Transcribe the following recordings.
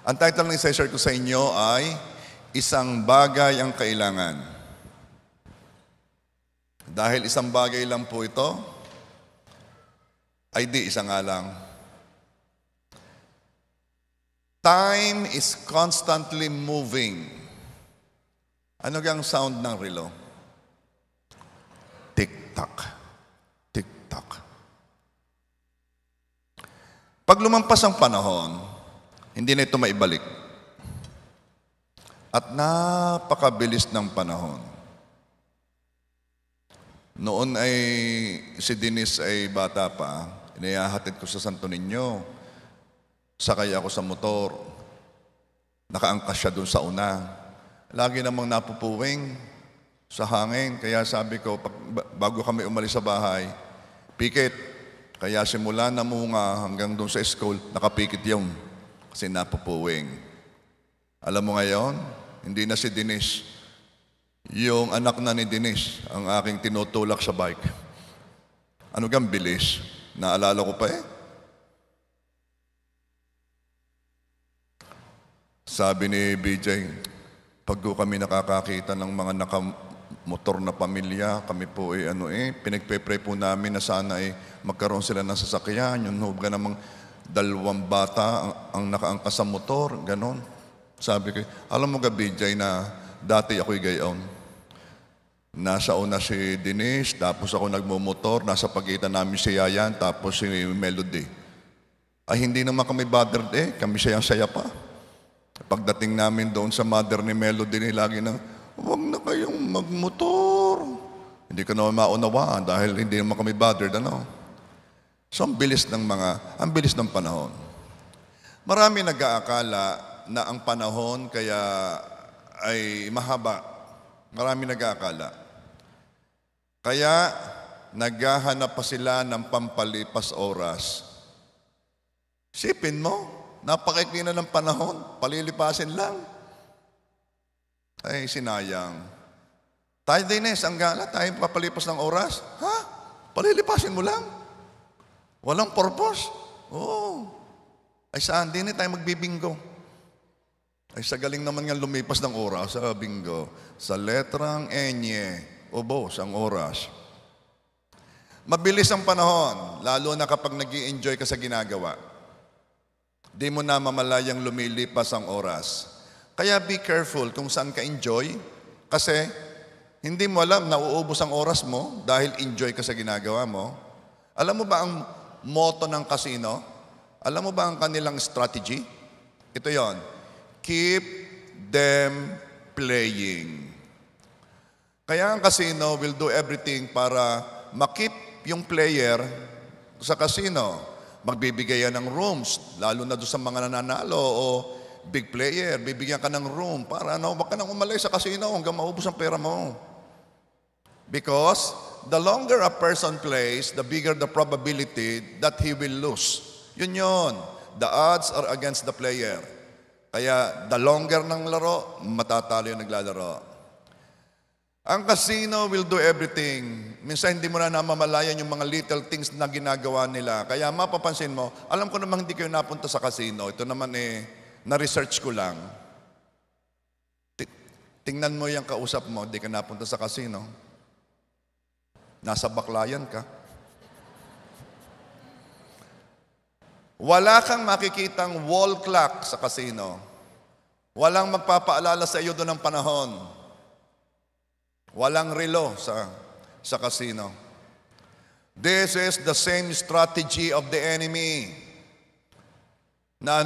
Ang title ng isa-share ko sa inyo ay Isang Bagay ang Kailangan. Dahil isang bagay lang po ito, ay di isa nga lang. Time is constantly moving. Ano gang sound ng relo? Tik-tak. Tik-tak. Pag lumampas ang panahon, hindi na ito maibalik. At napakabilis ng panahon. Noon ay si Denise ay bata pa, inayahatid ko sa Santo Niño. Sakay ako sa motor. Nakaangkas siya dun sa una. Lagi namang napupuwing sa hangin. Kaya sabi ko, bago kami umalis sa bahay, pikit. Kaya simula na munga hanggang dun sa school, nakapikit yung kasi napupuwing. Alam mo ngayon, hindi na si Denise. Yung anak na ni Denise, ang aking tinutulak sa bike. Ano gang bilis? Naalala ko pa eh. Sabi ni BJ, pag kami nakakakita ng mga nakamotor na pamilya, kami po pinagpe-pray po namin na sana magkaroon sila ng sasakyan. Yung hubga namang 2 bata ang nakaangkas sa motor, ganon. Sabi ko, alam mo ka BJ na dati ako'y gayon. Nasa una si Denise, tapos ako nagmumotor, nasa pagitan namin si Yayan, tapos si Melody. Ay hindi naman kami bothered kami sayang-saya pa. Pagdating namin doon sa mother ni Melody, lagi na, huwag na kayong magmotor. Hindi ko naman maunawaan dahil hindi naman kami bothered, ano. So ang bilis ng panahon. Marami nag-aakala na ang panahon kaya ay mahaba. Marami nag-aakala. Kaya naghahanap pa sila ng pampalipas oras. Sipin mo, napakaikli na ng panahon, palilipasin lang. Ay, sinayang. Tayo Dines, ang gala, tayo papalipas ng oras. Ha? Palilipasin mo lang? Walang purpose? Oo. Ay, saan din tayo magbibingo? Ay, sa galing naman nga lumipas ng oras sa bingo. Sa letrang enye, ubos ang oras. Mabilis ang panahon, lalo na kapag nag-i-enjoy ka sa ginagawa. Di mo na mamalayang lumilipas ang oras. Kaya be careful kung saan ka enjoy, kasi hindi mo alam na uubos ang oras mo dahil enjoy ka sa ginagawa mo. Alam mo ba ang motto ng casino? Alam mo ba ang kanilang strategy? Ito yon. Keep them playing. Kaya ang casino will do everything para makip yung player sa casino. Magbibigay yan ng rooms, lalo na doon sa mga nananalo o big player, bibigyan ka ng room para wag ka nang umalay sa casino hanggang maubos ang pera mo. Because the longer a person plays, the bigger the probability that he will lose. Yun. The odds are against the player. Kaya the longer ng laro, matatalo yung naglalaro. Ang casino will do everything. Minsan hindi mo na namamalayan yung mga little things na ginagawa nila. Kaya mapapansin mo, alam ko namang hindi kayo napunta sa casino. Ito naman na-research ko lang. Tingnan mo yung kausap mo, hindi ka napunta sa casino. Nasa baklayan ka. Wala kang makikitang wall clock sa casino. Walang magpapaalala sa iyo doon ng panahon. Walang relo sa casino. This is the same strategy of the enemy. Na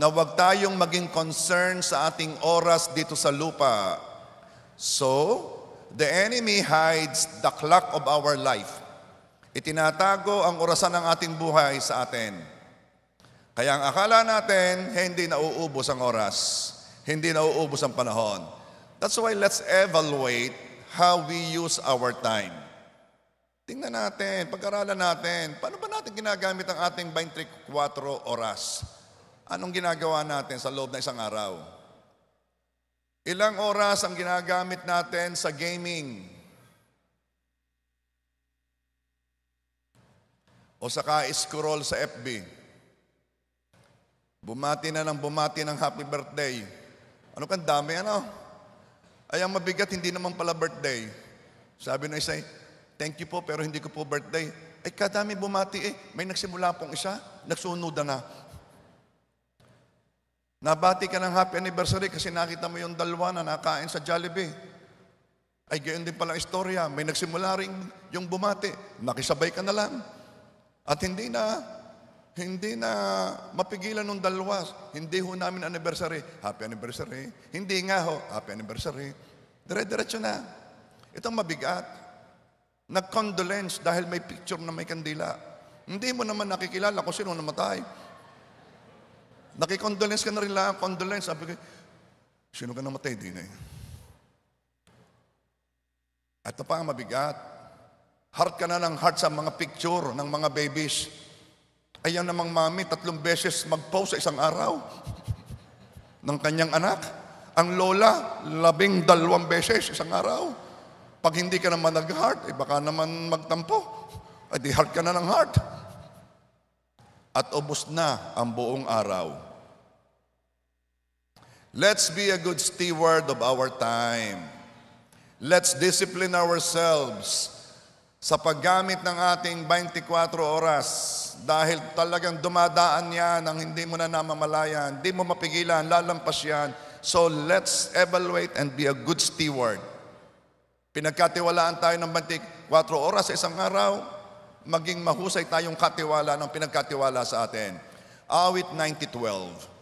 wag tayong maging concerned sa ating oras dito sa lupa. So, the enemy hides the clock of our life. Itinatago ang orasan ng ating buhay sa atin. Kaya ang akala natin, hindi nauubos ang oras. Hindi nauubos ang panahon. That's why let's evaluate how we use our time. Tingnan natin, pag-aralan natin, paano ba natin ginagamit ang ating 24 oras? Anong ginagawa natin sa loob ng isang araw? Ilang oras ang ginagamit natin sa gaming? O sa ka-scroll sa FB? Bumati na ng bumati ng happy birthday. Ano kan dami, ano? Ay, ang mabigat, hindi naman pala birthday. Sabi ng isa, thank you po, pero hindi ko po birthday. Ay, kadami bumati eh. May nagsimula pong isa, nagsunod na. Nabati ka ng happy anniversary kasi nakita mo yung dalawa na nakain sa Jollibee. Ay, gayon din pala istorya. May nagsimula rin yung bumati. Nakisabay ka na lang. At hindi na mapigilan ng dalawa. Hindi ho namin anniversary. Happy anniversary. Hindi nga ho. Happy anniversary. Dire-diretso na. Itong mabigat. Nag-condolence dahil may picture na may kandila. Hindi mo naman nakikilala kung sino namatay. Nakikondolence ka na rin lang. Condolence. Sabi ko, sino ka namatay? Di na eh. At ito pa ang mabigat. Heart ka na ng heart sa mga picture ng mga babies. Ayan namang mami, 3 beses mag-post sa isang araw ng kanyang anak. Ang lola, 12 beses isang araw. Pag hindi ka naman nag-heart, baka naman magtampo. Ay di heart ka na ng heart. At ubos na ang buong araw. Let's be a good steward of our time. Let's discipline ourselves sa paggamit ng ating 24 oras dahil talagang dumadaan yan ang hindi mo na namamalayan, hindi mo mapigilan, lalampas yan. So let's evaluate and be a good steward. Pinagkatiwalaan tayo ng 24 oras sa isang araw, maging mahusay tayong katiwala ng pinagkatiwala sa atin. Awit 90:12.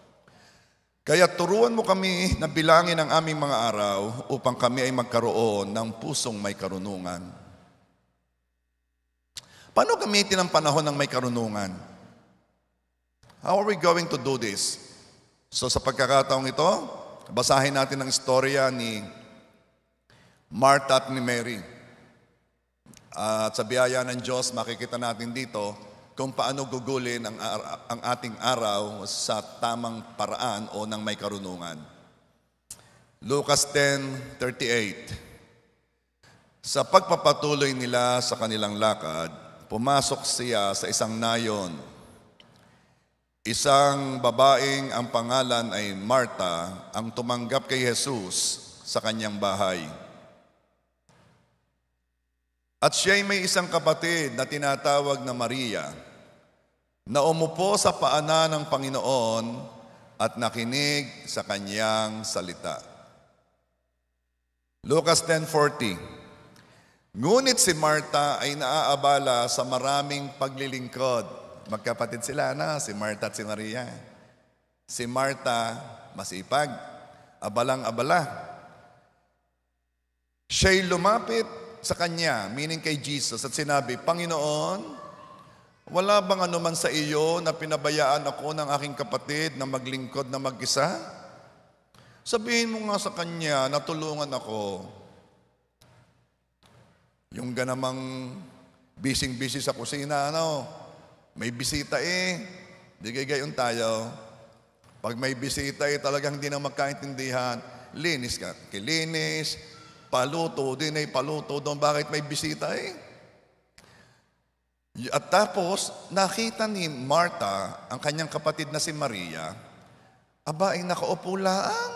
Kaya turuan mo kami na bilangin ang aming mga araw upang kami ay magkaroon ng pusong may karunungan. Paano gamitin ang panahon ng may karunungan? How are we going to do this? So sa pagkakataong ito, basahin natin ang istorya ni Martha at ni Mary. At sa biyaya ng Diyos, makikita natin dito kung paano gugulin ang ating araw sa tamang paraan o ng may karunungan. Lucas 10:38. Sa pagpapatuloy nila sa kanilang lakad, pumasok siya sa isang nayon. Isang babaeng ang pangalan ay Marta ang tumanggap kay Jesus sa kanyang bahay. At siya'y may isang kapatid na tinatawag na Maria na umupo sa paanan ng Panginoon at nakinig sa kanyang salita. Lucas 10:40. Ngunit si Marta ay naaabala sa maraming paglilingkod. Magkapatid sila na, si Marta at si Maria. Si Marta, masipag, abalang-abala. Siya'y lumapit sa kanya, meaning kay Jesus, at sinabi, Panginoon, wala bang anuman sa iyo na pinabayaan ako ng aking kapatid na maglingkod na mag-isa? Sabihin mo nga sa kanya na tulungan ako. Yung ganamang busy sa kusina, may bisita di gayon tayo. Pag may bisita talagang hindi na magkaintindihan, linis ka, kilinis, paluto, din ay paluto doon. Bakit may bisita At tapos, nakita ni Marta, ang kanyang kapatid na si Maria, ay nakaupo laang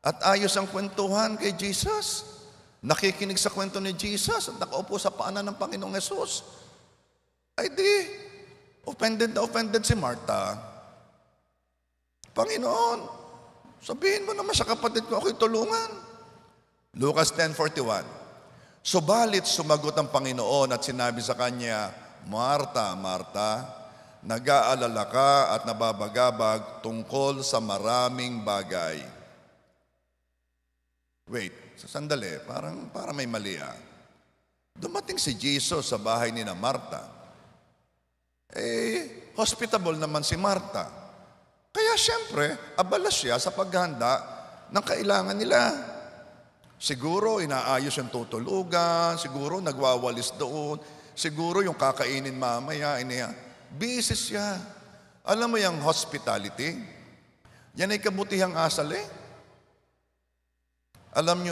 at ayos ang kwentuhan kay Jesus. Nakikinig sa kwento ni Jesus at nakaupo sa paanan ng Panginoong Jesus. Ay di, offended na offended si Marta. Panginoon, sabihin mo naman sa kapatid ko, ako'y tulungan. Lucas 10:41. Subalit sumagot ang Panginoon at sinabi sa kanya, Marta, Marta, nag-aalala ka at nababagabag tungkol sa maraming bagay. Wait, sandali, para may mali Dumating si Jesus sa bahay ni na Marta. Hospitable naman si Marta. Kaya siyempre, abala siya sa paghanda ng kailangan nila. Siguro inaayos yung tutulugan, siguro nagwawalis doon, siguro yung kakainin mamaya, busy siya. Alam mo yung hospitality? Yan ay kabutihang asal Alam nyo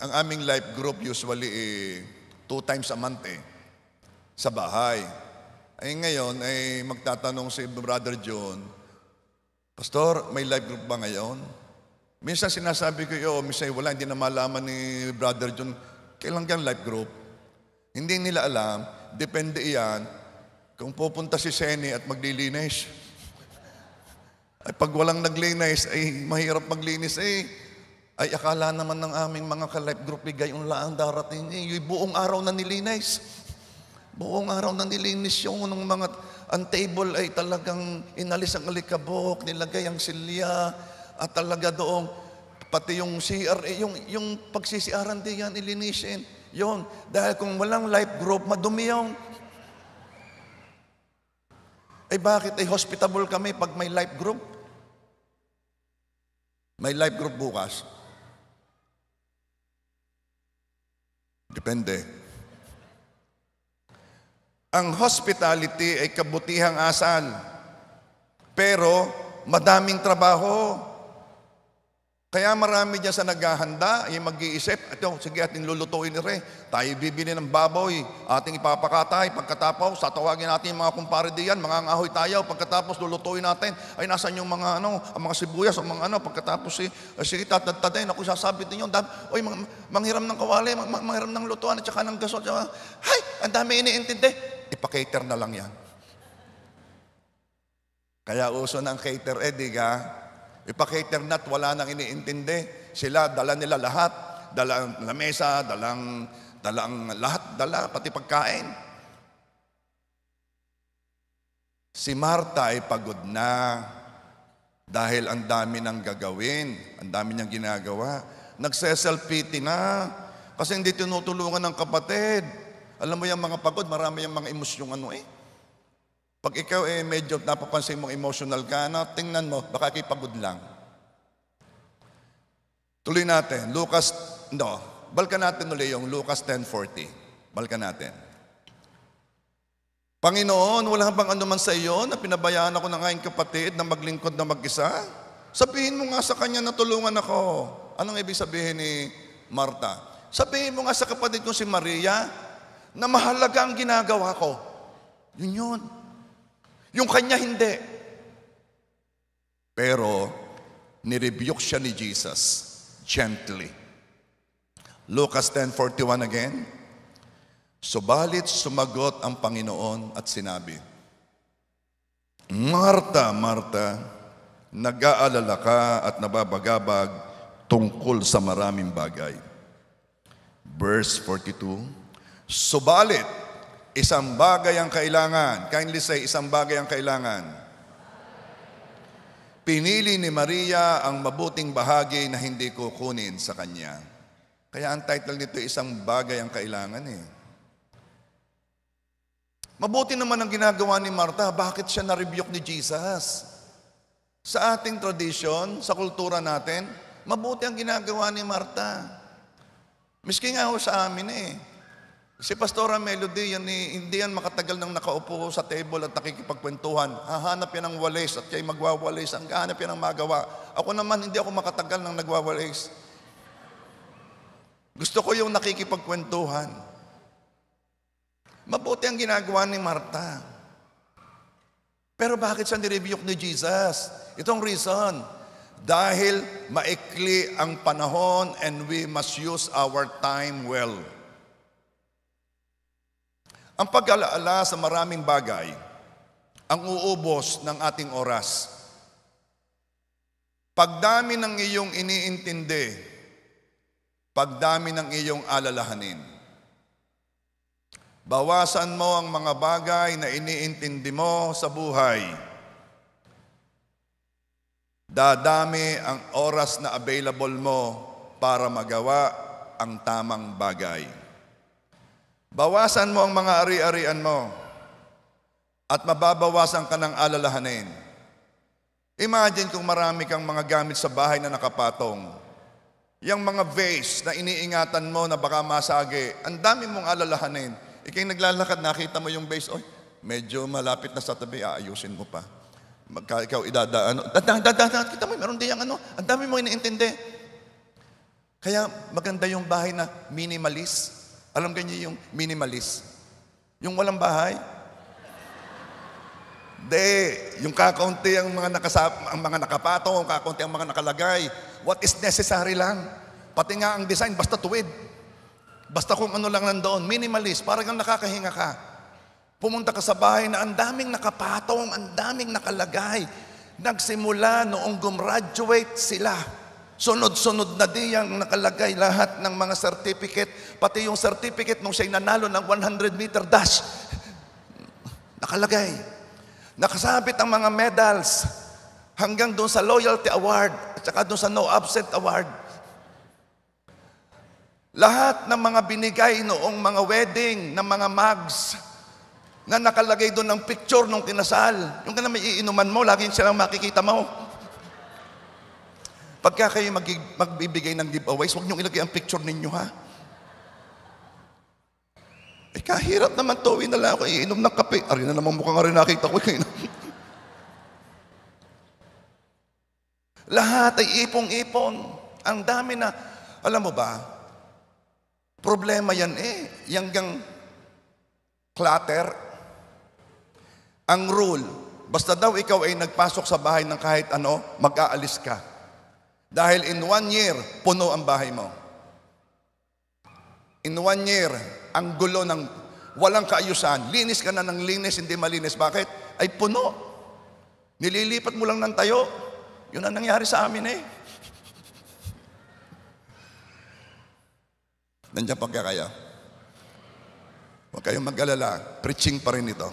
ang aming life group usually 2 times a month sa bahay. Ngayon magtatanong si Brother John, Pastor, may life group ba ngayon? Minsan sinasabi ko, minsan wala, hindi na malaman ni Brother John, kailan kang life group? Hindi nila alam, depende iyan, kung pupunta si Seni at maglilinis. Ay pag walang naglinis, ay mahirap maglinis ay akala naman ng aming mga ka-life group, gayon lang darating. Yung buong araw na nilinis. Buong araw na nilinis yung mga, ang table ay talagang inalis ang alikabok, nilagay ang silya, at talaga doong, pati yung CR, yung pagsisiaran din yan, ilinisin. Yun, dahil kung walang life group, madumi yung. Eh bakit? Hospitable kami pag may life group. May life group bukas. Depende. Ang hospitality ay kabutihang asal. Pero madaming trabaho. Kaya marami dyan sa naghahanda, yung mag-iisip, ito, sige ating lulutuin ni Re. Tayo bibili ng baboy, ating ipapakatay. Pagkatapos, tatawagin natin yung mga kumpare diyan, mga ngahoy tayo. Pagkatapos, lulutuin natin. Ay, nasan yung mga, ang mga sibuyas, o mga pagkatapos, sige, tatatayin. Ako sasabi din yun, oy, manghiram ng kawali, manghiram ng lutuan, at saka ng gasol. Hay, ang dami iniintindi. Ipa-cater na lang yan. Kaya uso ng cater, diga? Ipa-cater na't wala nang iniintindi. Sila, dala nila lahat. Dala ang lamesa, dalang lahat, pati pagkain. Si Marta ay pagod na dahil ang dami nang gagawin. Ang dami niyang ginagawa. Nagse-self-pity na kasi hindi tinutulungan ng kapatid. Alam mo yung mga pagod, marami yung mga emosyong Pag ikaw medyo napapansin mong emotional ka, tingnan mo, baka kayo pagod lang. Tuloy natin, balikan natin ulit yung Lucas 10:40. Balikan natin. Panginoon, wala bang anuman sa iyo na pinabayaan ako ng aking kapatid na maglingkod na mag-isa? Sabihin mo nga sa kanya na tulungan ako. Anong ibig sabihin ni Marta? Sabihin mo nga sa kapatid ko si Maria na mahalaga ang ginagawa ko. Yun. Yung kanya hindi. Pero, nirebuke siya ni Jesus gently. Lucas 10:41 again. Subalit sumagot ang Panginoon at sinabi, Marta, Marta, nag-aalala ka at nababagabag tungkol sa maraming bagay. Verse 42, subalit, isang bagay ang kailangan. Kindly say, isang bagay ang kailangan. Pinili ni Maria ang mabuting bahagi na hindi kukunin sa kanya. Kaya ang title nito, isang bagay ang kailangan Mabuti naman ang ginagawa ni Marta. Bakit siya na-rebuke ni Jesus? Sa ating tradition, sa kultura natin, mabuti ang ginagawa ni Marta. Miski nga sa amin Si Pastora Melody, hindi yan makatagal nang nakaupo sa table at nakikipagkwentuhan. Hahanap yan ng walis at kaya magwawalis. Ang hahanap yan ng magawa. Ako naman, hindi ako makatagal nang nagwawalis. Gusto ko yung nakikipagkwentuhan. Mabuti ang ginagawa ni Marta. Pero bakit siya nirebuke ni Jesus? Itong reason. Dahil maikli ang panahon and we must use our time well. Ang pag-alaala sa maraming bagay, ang uubos ng ating oras. Pagdami ng iyong iniintindi, pagdami ng iyong alalahanin. Bawasan mo ang mga bagay na iniintindi mo sa buhay. Dadami ang oras na available mo para magawa ang tamang bagay. Bawasan mo ang mga ari-arian mo at mababawasan ka ng alalahanin. Imagine kung marami kang mga gamit sa bahay na nakapatong. Yung mga vase na iniingatan mo na baka masagi, ang dami mong alalahanin. Ikay naglalakad, nakita mo yung vase, medyo malapit na sa tabi, aayusin mo pa. Ikaw idadaan, kita mo, meron din yung ang dami mo iniintindi. Kaya maganda yung bahay na minimalist. Alam ganyo yung minimalist? Yung walang bahay? Hindi, yung kakaunti ang mga ang mga nakapatong, kakaunti ang mga nakalagay. What is necessary lang. Pati nga ang design, basta tuwid. Basta kung ano lang nandoon, minimalist, parang kang nakakahinga ka. Pumunta ka sa bahay na ang daming nakapatong, ang daming nakalagay. Nagsimula noong gumraduate sila. Sunod-sunod na diyang nakalagay lahat ng mga certificate, pati yung certificate nung siya'y nanalo ng 100-meter dash. Nakalagay. Nakasabit ang mga medals hanggang doon sa loyalty award at saka doon sa no absent award. Lahat ng mga binigay noong mga wedding ng mga mags na nakalagay doon ng picture nung kinasal. Yung ka na may iinuman mo, laging silang makikita mo. Pagka kayo magbibigay ng giveaways, huwag niyong ilagay ang picture ninyo, ha? Eh, kahirap naman tuwin na lang ako, iinom ng kape. Ari na naman mukhang rin nakita ko. Lahat ay ipong-ipon. Ang dami na, alam mo ba, problema yan yung gang clutter. Ang rule, basta daw ikaw ay nagpasok sa bahay ng kahit ano, mag-aalis ka. Dahil in 1 year, puno ang bahay mo. In 1 year, ang gulo ng walang kaayusan. Linis ka na ng linis, hindi malinis. Bakit? Ay puno. Nililipat mo lang ng tayo. Yun ang nangyari sa amin Nandiyan pa kayo. Huwag kayong mag-alala. Preaching pa rin ito.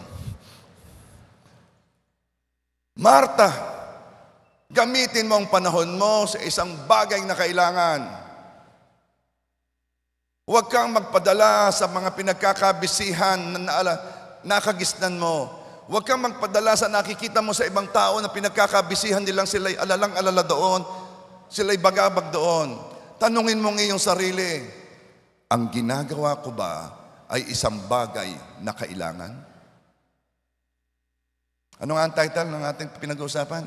Marta, gamitin mo ang panahon mo sa isang bagay na kailangan. Huwag kang magpadala sa mga pinagkakabisihan na nakagisnan mo. Huwag kang magpadala sa nakikita mo sa ibang tao na pinagkakabisihan nilang sila'y alalang-alala doon, sila'y bagabag doon. Tanungin mo ng iyong sarili, ang ginagawa ko ba ay isang bagay na kailangan? Ano nga ang title ng ating pinag-uusapan?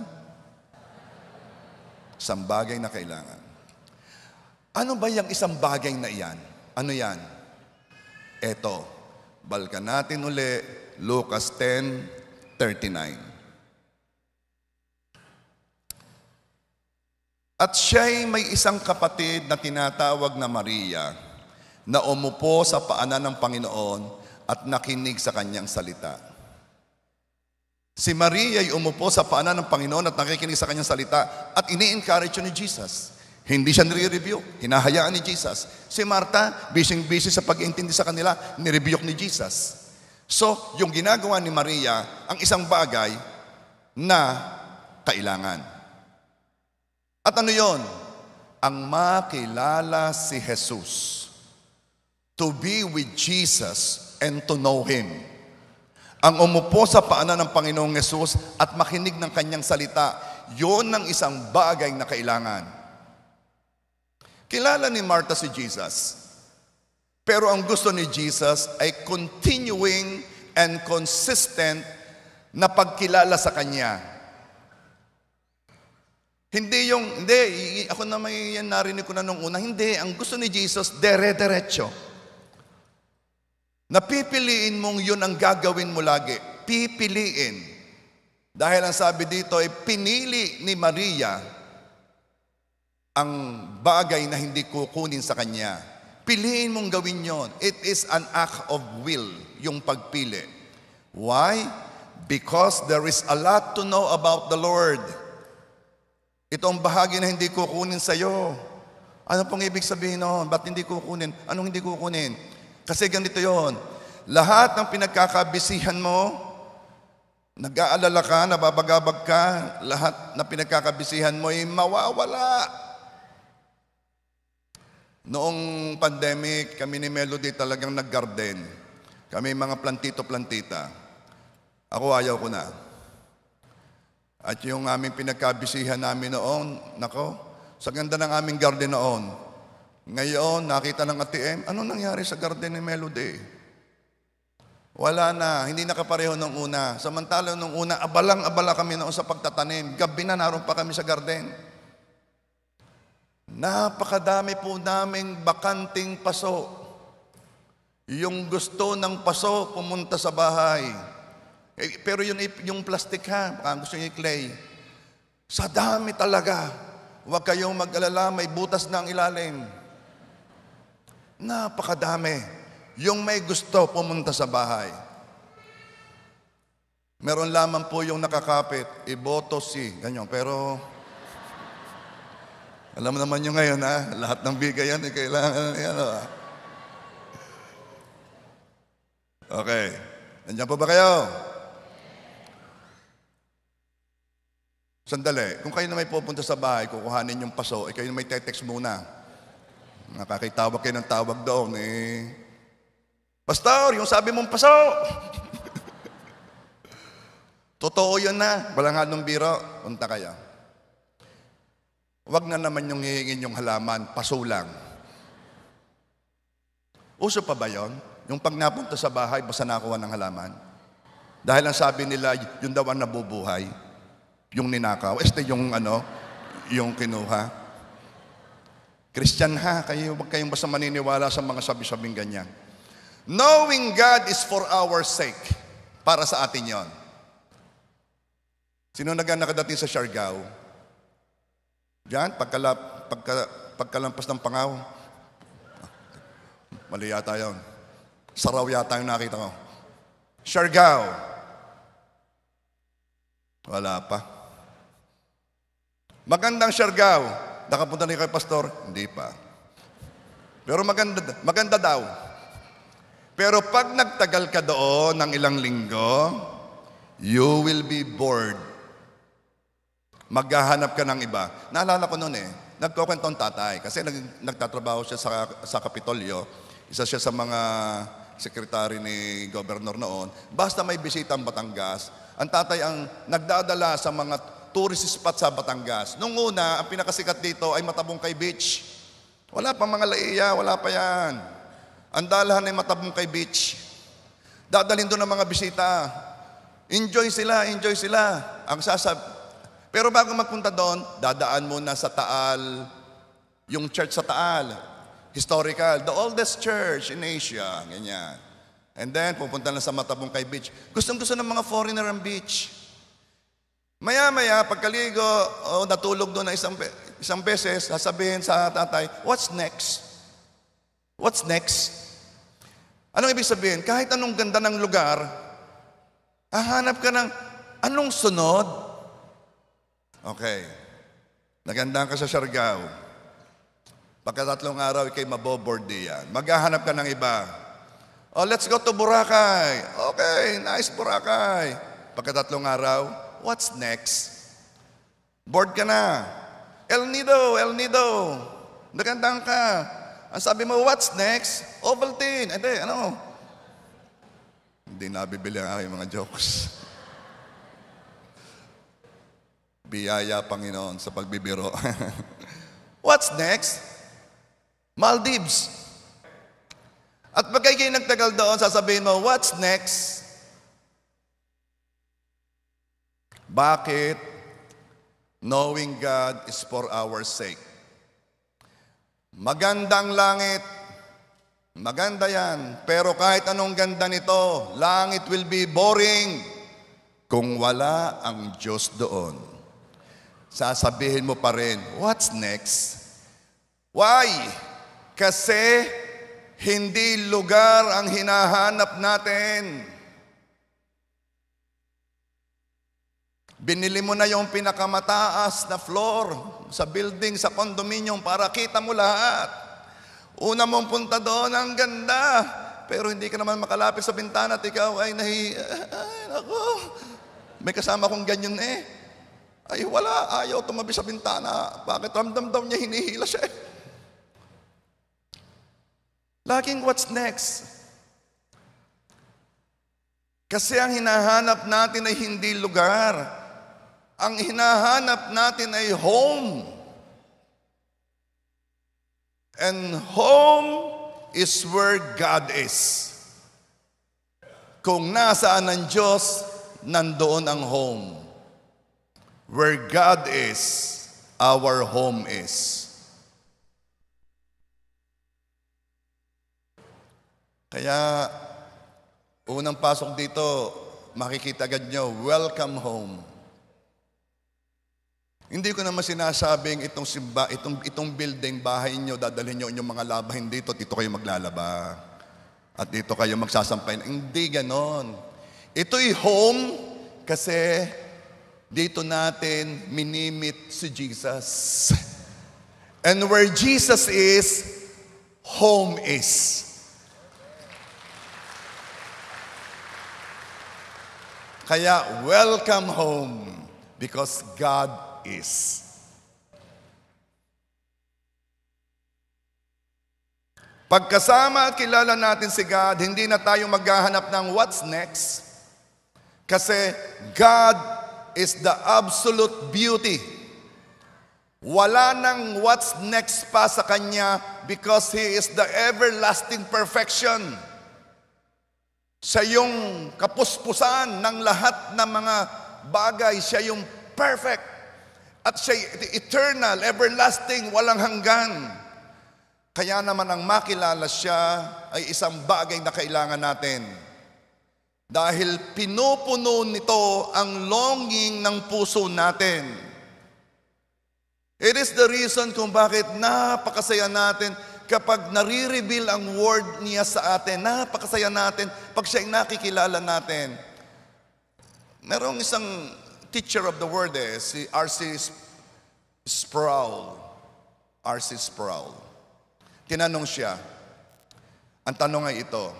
Isang bagay na kailangan. Ano ba yung isang bagay na iyan? Ano yan? Eto, balikan natin uli, Lucas 10:39. At siya'y may isang kapatid na tinatawag na Maria, na umupo sa paanan ng Panginoon at nakinig sa kanyang salita. Si Maria ay umupo sa paanan ng Panginoon at nakikinig sa kanyang salita at ini-encourage ni Jesus. Hindi siya nire-review, hinahayaan ni Jesus. Si Marta, busy sa pag-iintindi sa kanila, ni-review ni Jesus. So, yung ginagawa ni Maria, ang isang bagay na kailangan. At ano yon? Ang makilala si Jesus. To be with Jesus and to know Him. Ang umupo sa paanan ng Panginoong Yesus at makinig ng kanyang salita, yon ang isang bagay na kailangan. Kilala ni Martha si Jesus. Pero ang gusto ni Jesus ay continuing and consistent na pagkilala sa Kanya. Hindi, ako na may yan narinig ko na nung una, hindi, ang gusto ni Jesus, dere-derecho. Napipiliin mong yun ang gagawin mo lagi. Pipiliin. Dahil ang sabi dito ay pinili ni Maria ang bagay na hindi kukunin sa kanya. Piliin mong gawin yon. It is an act of will, yung pagpili. Why? Because there is a lot to know about the Lord. Ito ang bahagi na hindi kukunin sa iyo. Ano pong ibig sabihin noon? Ba't hindi kukunin? Anong hindi kukunin? Kasi ganito yon. Lahat ng pinagkakabisihan mo, nag-aalala ka, nababagabag ka, lahat na pinagkakabisihan mo ay mawawala. Noong pandemic, kami ni Melody talagang nag-garden. Kami mga plantito-plantita. Ako ayaw ko na. At yung aming pinagkabisihan namin noon, nako, sa ganda ng aming garden noon. Ngayon, nakita ng ATM, ano nangyari sa garden ni Melody? Wala na, hindi nakapareho nung una. Samantala nung una, abalang-abala kami noon sa pagtatanim. Gabi na, naroon pa kami sa garden. Napakadami po naming bakanting paso. Yung gusto ng paso, pumunta sa bahay. Pero yung plastic ha, baka gusto niyo yung clay. Sa dami talaga. Huwag kayong mag-alala, may butas na ang ilalim. Napakadami. Yung may gusto pumunta sa bahay. Meron lamang po yung nakakapit, iboto si, ganyan. Pero, alam naman nyo ngayon ha, lahat ng bigay yan, kailangan yan. Okay. Nandiyan po ba kayo? Sandali. Kung kayo na may pupunta sa bahay, kukuhanin yung paso, kayo na may text muna. Nakakitawag kayo ng tawag doon, Pastor, yung sabi mong paso! Totoo yun na. Wala nga nung biro. Punta kayo. Huwag na naman yung hihingin yung halaman, paso lang. Uso pa ba yun? Yung pag napunta sa bahay, basta nakuha ng halaman? Dahil ang sabi nila, yun daw ang nabubuhay. Yung ninakaw. Yung kinuha. Christian ha, kayo huwag kayong basta maniniwala sa mga sabi-sabing ganyan. Knowing God is for our sake. Para sa atin yon. Sino nakadating sa Siargao? Diyan, pagkalampas ng Pangaw. Mali yata yun. Saraw yata yung nakita ko. Siargao. Wala pa. Magandang Siargao. Nakapunta na kay Pastor? Hindi pa. Pero maganda daw. Pero pag nagtagal ka doon ng ilang linggo, you will be bored. Maghahanap ka ng iba. Naalala ko noon nagkukwento ang tatay. Kasi nagtatrabaho siya sa Kapitolyo. Isa siya sa mga sekretary ni Governor noon. Basta may bisita ang Batangas, ang tatay ang nagdadala sa mga tourist spot sa Batangas. Nung una, ang pinakasikat dito ay Matabungkay Beach. Wala pa mga laiya, wala pa yan. Ang dalahan ay Matabungkay Beach. Dadalhin doon ang mga bisita. Enjoy sila. Pero bago magpunta doon, dadaan muna sa Taal, yung church sa Taal, historical, the oldest church in Asia, ganyan. And then, pupunta na sa Matabungkay Beach. Gustong-gusto ng mga foreigner ang beach. Maya-maya, pagkaligo, natulog doon na isang beses, sasabihin sa tatay, what's next? What's next? Anong ibig sabihin? Kahit anong ganda ng lugar, hahanap ka ng anong sunod? Okay. Nagandaan ka sa Siargao. Pagkatatlong araw, ikay maboboard diyan. Maghahanap ka ng iba. Oh, let's go to Boracay. Okay, nice Boracay. Pagkatatlong araw, what's next? Bored ka na. El Nido. Nagandaan ka. Ang sabi mo, what's next? Ovaltine. Hindi nabibili ang aking mga jokes. Biyaya, Panginoon, sa pagbibiro. What's next? Maldives. At pag kayo nagtagal doon, sasabihin mo, what's next? Bakit? Knowing God is for our sake. Magandang langit. Maganda yan. Pero kahit anong ganda nito, langit will be boring kung wala ang Diyos doon. Sasabihin mo pa rin, what's next? Why? Kasi hindi lugar ang hinahanap natin. Binili mo na yung pinakamataas na floor sa building, sa condominium para kita mo lahat. Una mong punta doon, ang ganda. Pero hindi ka naman makalapit sa bintana at ikaw ay ako. May kasama kong ganyan Ay wala, ayaw tumabi sa bintana. Bakit ramdam daw niya, hinihila siya Laging what's next? Kasi ang hinahanap natin ay hindi lugar. Ang hinahanap natin ay home. And home is where God is. Kung nasaan ang Diyos, nandoon ang home. Where God is, our home is. Kaya, unang pasok dito, makikita agad nyo, welcome home. Hindi ko naman sinasabing itong building, bahay nyo, dadalhin nyo inyong mga labahin dito kayo maglalaba. At dito kayo magsasampay. Hindi ganon. Ito'y home kasi dito natin minimit si Jesus. And where Jesus is, home is. Kaya, welcome home because God is. Pagkasama at kilala natin si God, hindi na tayo maghahanap ng what's next kasi God is the absolute beauty. Wala nang what's next pa sa Kanya because He is the everlasting perfection. Siya yung kapuspusan ng lahat ng mga bagay. Siya yung perfect. At siya eternal, everlasting, walang hanggan. Kaya naman ang makilala siya ay isang bagay na kailangan natin. Dahil pinupuno nito ang longing ng puso natin. It is the reason kung bakit napakasaya natin kapag nare-reveal ang word niya sa atin. Napakasaya natin pag siya'y nakikilala natin. Merong isang teacher of the word si R.C. Sproul. R.C. Sproul. Tinanong siya, ang tanong ay ito,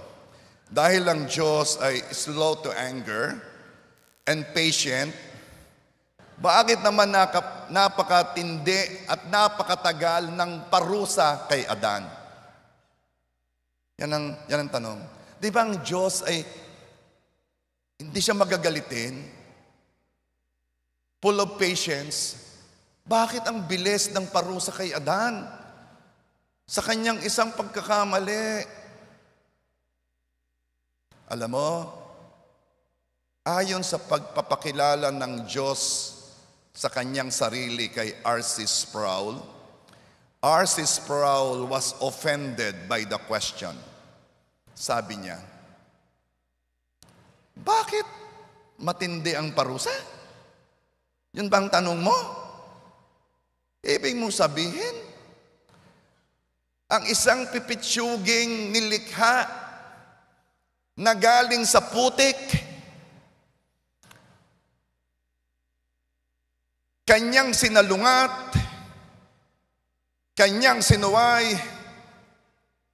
dahil ang Diyos ay slow to anger and patient, bakit naman napakatindi at napakatagal ng parusa kay Adan? Yan ang tanong. Di ba ang Diyos ay hindi siya magagalitin? Full of patience. Bakit ang bilis ng parusa kay Adan? Sa kanyang isang pagkakamali. Alam mo, ayon sa pagpapakilala ng Diyos sa kanyang sarili kay R.C. Sproul, R.C. Sproul was offended by the question. Sabi niya, bakit matindi ang parusa? Yun bang tanong mo? Ibig mong sabihin, ang isang pipitsyuging nilikha na galing sa putik, kanyang sinalungat, kanyang sinuway,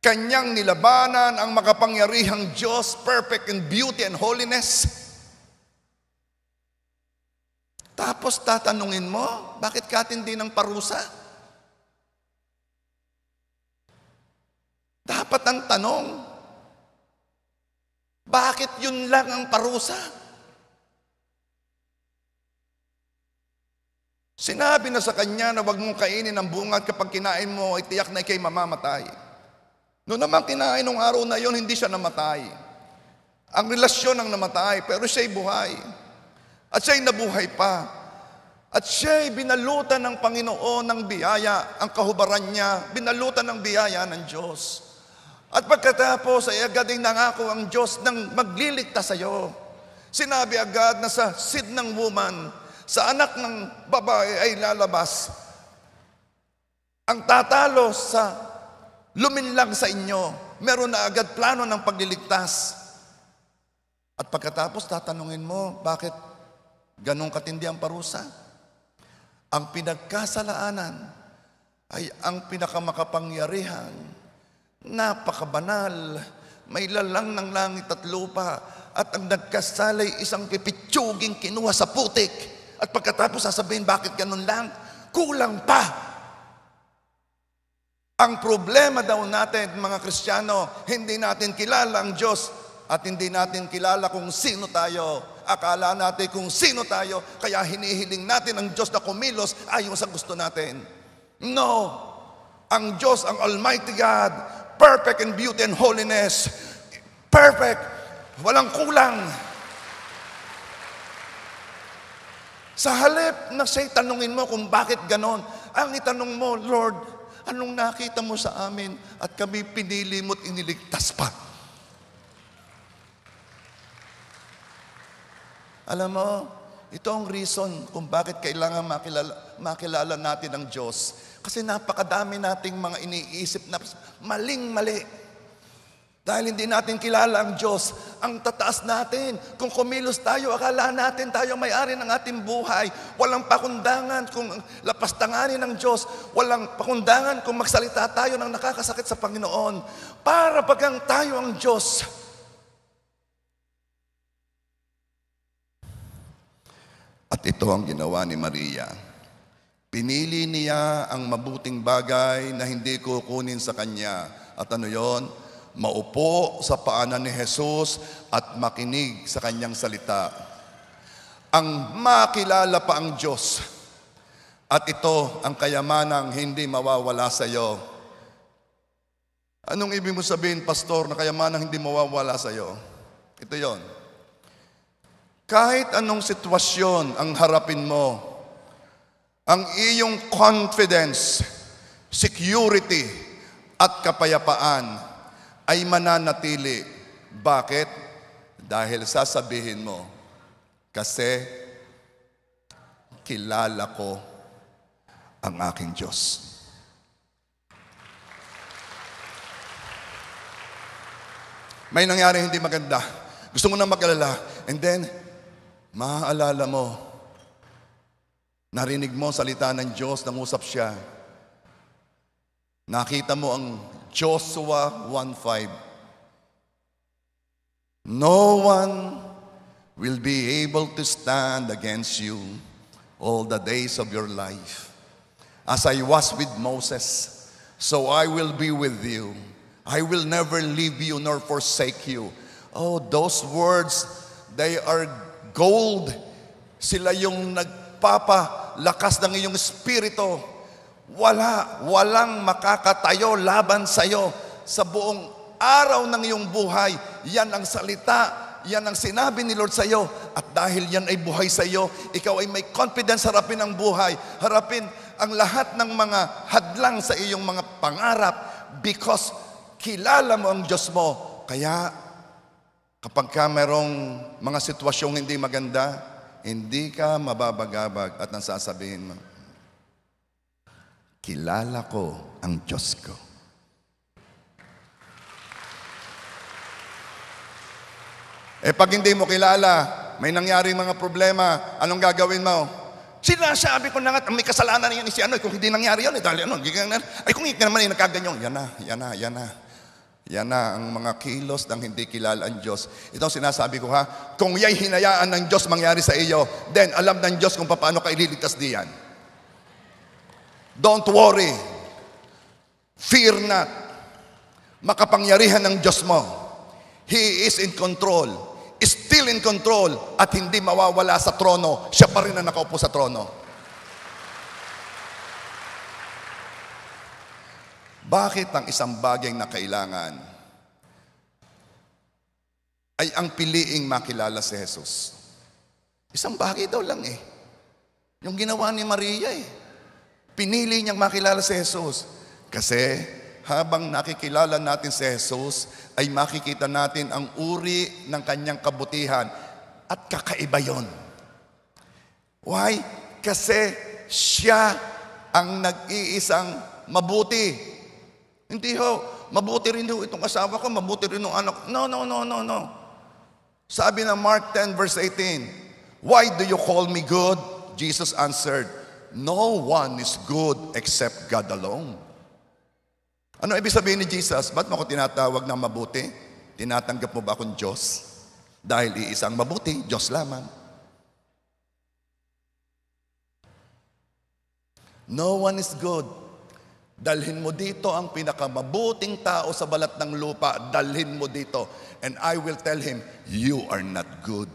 kanyang nilabanan ang makapangyarihang Diyos, perfect in beauty and holiness. Tapos tatanungin mo, bakit katindi ng parusa? Dapat ang tanong, bakit yun lang ang parusa? Sinabi na sa kanya na huwag mong kainin ang bunga at kapag kinain mo ay tiyak na ikay mamamatay. Noon naman kinain ng araw na yon, hindi siya namatay. Ang relasyon ang namatay, pero siya'y buhay. At siya'y nabuhay pa. At siya'y binalutan ng Panginoon ng biyaya, ang kahubaran niya, binalutan ng biyaya ng Diyos. At pagkatapos ay agad ay nangako ang Diyos ng magliligtas sa iyo. Sinabi agad na sa seed ng woman, sa anak ng babae ay lalabas. Ang tatalo sa luminlang sa inyo, meron na agad plano ng pagliligtas. At pagkatapos tatanungin mo, bakit ganun katindi ang parusa? Ang pinagkasalaanan ay ang pinakamakapangyarihan, napakabanal, may lalang ng langit at lupa, at ang nagkasalay isang pipitsuging kinuha sa putik. At pagkatapos sasabihin, bakit ganun lang? Kulang pa. Ang problema daw natin, mga Kristiyano, hindi natin kilala ang Diyos at hindi natin kilala kung sino tayo. Akala natin kung sino tayo, kaya hinihiling natin ang Diyos na kumilos ayon sa gusto natin. No. Ang Diyos, ang Almighty God, perfect in beauty and holiness. Perfect. Walang kulang. Sa halip na siya'y tanungin mo kung bakit ganon, ang itanong mo, Lord, anong nakita mo sa amin at kami pinili mo't iniligtas pa? Alam mo, ito ang reason kung bakit kailangan makilala natin ang Diyos. Kasi napakadami nating mga iniisip na maling-mali. Dahil hindi natin kilala ang Diyos, ang tataas natin. Kung kumilos tayo, akala natin tayo may-ari ng ating buhay. Walang pakundangan kung lapastanganin ng Diyos. Walang pakundangan kung magsalita tayo ng nakakasakit sa Panginoon. Para bagang tayo ang Diyos. At ito ang ginawa ni Maria. Pinili niya ang mabuting bagay na hindi kukunin sa kanya. At ano yon? Maupo sa paanan ni Jesus at makinig sa kanyang salita. Ang makilala pa ang Diyos. At ito ang kayamanang hindi mawawala sa iyo. Anong ibig mo sabihin, Pastor, na kayamanang hindi mawawala sa iyo? Ito yon. Kahit anong sitwasyon ang harapin mo, ang iyong confidence, security, at kapayapaan ay mananatili. Bakit? Dahil sasabihin mo, kasi kilala ko ang aking Diyos. May nangyari hindi maganda. Gusto mo na mag-alala. And then, maaalala mo, narinig mo salita ng Diyos, nangusap siya. Nakita mo ang Joshua 1:5. No one will be able to stand against you all the days of your life. As I was with Moses, so I will be with you. I will never leave you nor forsake you. Oh, those words, they are gold. Sila yung nagpapalakas ng iyong espiritu. Walang makakatayo laban sa iyo sa buong araw ng iyong buhay. Yan ang salita, yan ang sinabi ni Lord sa iyo. At dahil yan ay buhay sa iyo, ikaw ay may confidence harapin ang buhay. Harapin ang lahat ng mga hadlang sa iyong mga pangarap because kilala mo ang Diyos mo. Kaya kapag ka mayroong mga sitwasyong hindi maganda, hindi ka mababagabag at ang sasabihin mo, kilala ko ang Diyos ko. Pag hindi mo kilala, may nangyari mga problema, anong gagawin mo? Sinasabi ko na nga, may kasalanan na yan si ano, kung hindi nangyari yun, dahil ano, ay kung hindi naman nagkaganyan, yan na ang mga kilos ng hindi kilala ang Diyos. Ito ang sinasabi ko ha, kung ya'y hinayaan ng Diyos mangyari sa iyo, then alam ng Diyos kung paano ka ililigtas diyan. Don't worry. Fear not. Makapangyarihan ng Diyos mo. He is in control. Is still in control. At hindi mawawala sa trono. Siya pa rin ang nakaupo sa trono. Bakit ang isang bagay na kailangan ay ang piliing makilala si Jesus? Isang bagay daw lang yung ginawa ni Maria Pinili niyang makilala si Jesus. Kasi habang nakikilala natin si Jesus, ay makikita natin ang uri ng kanyang kabutihan. At kakaiba yon. Why? Kasi siya ang nag-iisang mabuti. Hindi mabuti rin itong asawa ko, mabuti rin itong anak. No. Sabi ng Mark 10 verse 18, why do you call me good? Jesus answered, no one is good except God alone. Ano ibig sabihin ni Jesus? Ba't mo ako tinatawag na mabuti? Tinatanggap mo ba akong Diyos? Dahil iisang mabuti, Diyos lamang. No one is good. Dalhin mo dito ang pinakamabuting tao sa balat ng lupa. Dalhin mo dito. And I will tell him, you are not good.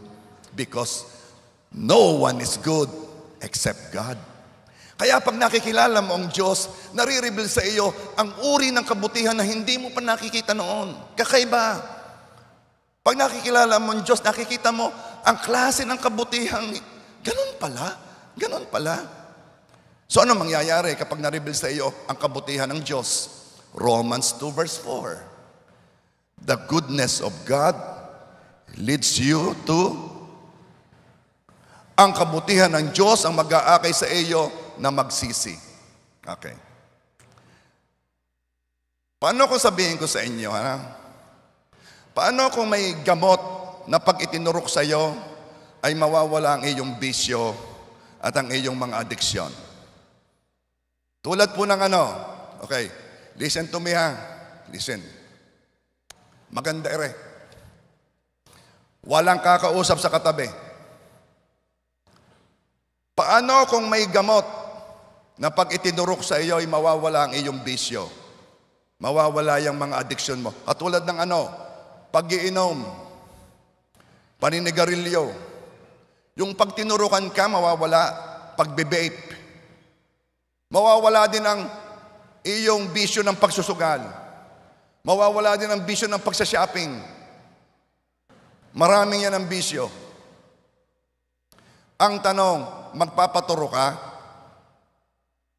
Because no one is good except God. Kaya pag nakikilala mo ang Diyos, nare-reveal sa iyo ang uri ng kabutihan na hindi mo pa nakikita noon. Kakaiba. Pag nakikilala mo ang Diyos, nakikita mo ang klase ng kabutihan. Ganun pala. So ano mangyayari kapag na-reveal sa iyo ang kabutihan ng Diyos? Romans 2 verse 4. The goodness of God leads you to Ang kabutihan ng Diyos ang mag-aakay sa iyo na magsisi. Okay. Paano kung sabihin ko sa inyo, ha? Paano kung may gamot na pag itinurok sa iyo ay mawawala ang iyong bisyo at ang iyong mga adiksyon? Tulad po ng ano, okay, listen to me ha, listen. Maganda ere. Walang kakausap sa katabi. Paano kung may gamot na pag itinurok sa iyo ay mawawala ang iyong bisyo? Mawawala yung mga addiction mo. At tulad ng ano, pag-iinom, paninigarilyo. Yung pag tinurukan ka, mawawala. Pag-vape. Mawawala din ang iyong bisyo ng pagsusugal. Mawawala din ang bisyo ng pagsashopping. Maraming yan ang bisyo. Ang tanong, magpapaturo ka?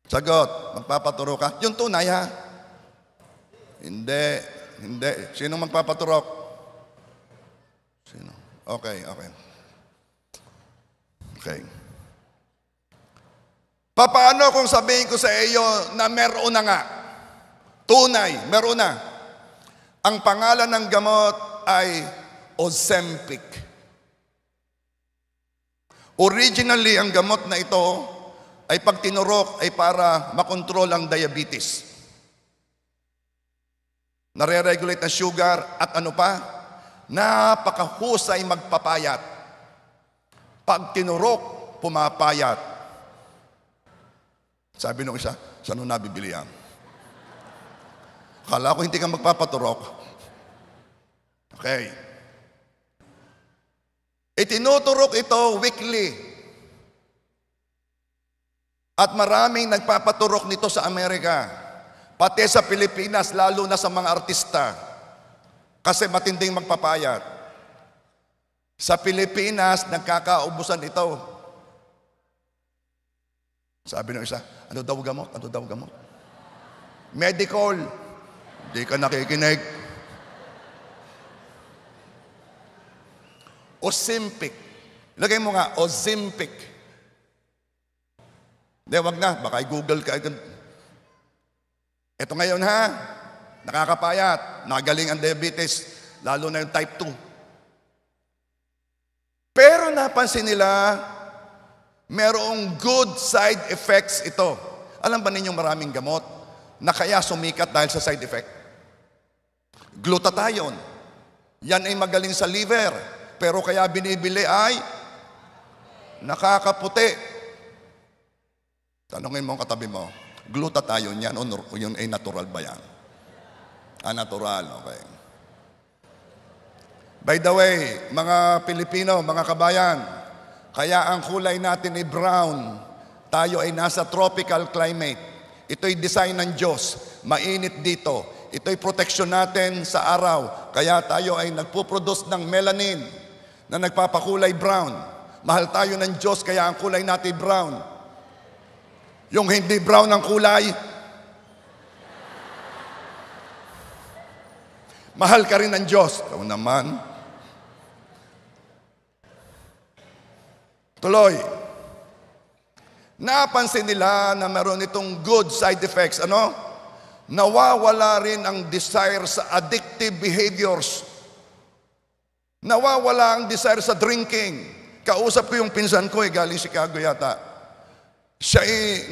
Sagot, magpapaturo ka? Yung tunay ha? Hindi. Sino magpapaturok? Sino? Okay. Paano kung sabihin ko sa iyo na meron na nga? Tunay, meron na. Ang pangalan ng gamot ay Ozempic. Originally, ang gamot na ito ay pag tinurok ay para makontrol ang diabetes. Nare-regulate ang sugar at ano pa? Napakahusay magpapayat. Pag tinurok, pumapayat. Sabi nung isa, saan nung nabibili yan? Akala ko hindi ka magpapaturok. Okay. Itinuturok ito weekly. At maraming nagpapaturok nito sa Amerika. Pati sa Pilipinas, lalo na sa mga artista. Kasi matinding magpapayat. Sa Pilipinas, nagkakaubusan ito. Sabi ng isa, ano daw gamot? Medical. Hindi ka nakikinig. Ozempic. Lagay mo nga, Ozempic. Hindi, wag na. Baka i-google ka. Ito ngayon ha, nakakapayat, nagaling ang diabetes, lalo na yung type 2. Pero napansin nila, merong good side effects ito. Alam ba ninyong maraming gamot na kaya sumikat dahil sa side effect? Glutathione. Yan ay magaling sa liver. Pero kaya binibili ay nakakaputi. Tanungin mo ang katabi mo, glutathione yan o yun ay natural ba yan? Natural, okay. By the way, mga Pilipino, mga kabayan, kaya ang kulay natin ay brown. Tayo ay nasa tropical climate. Ito'y design ng Diyos. Mainit dito. Ito'y proteksyon natin sa araw. Kaya tayo ay nagpuproduce ng melanin na nagpapakulay brown. Mahal tayo ng Diyos, kaya ang kulay natin brown. Yung hindi brown ang kulay, mahal ka rin ng Diyos. Ikaw naman. Tuloy. Napansin nila na meron itong good side effects. Ano? Nawawala rin ang desire sa addictive behaviors. Nawawala ang desire sa drinking. Kausap ko yung pinsan ko, galing Chicago yata. Siya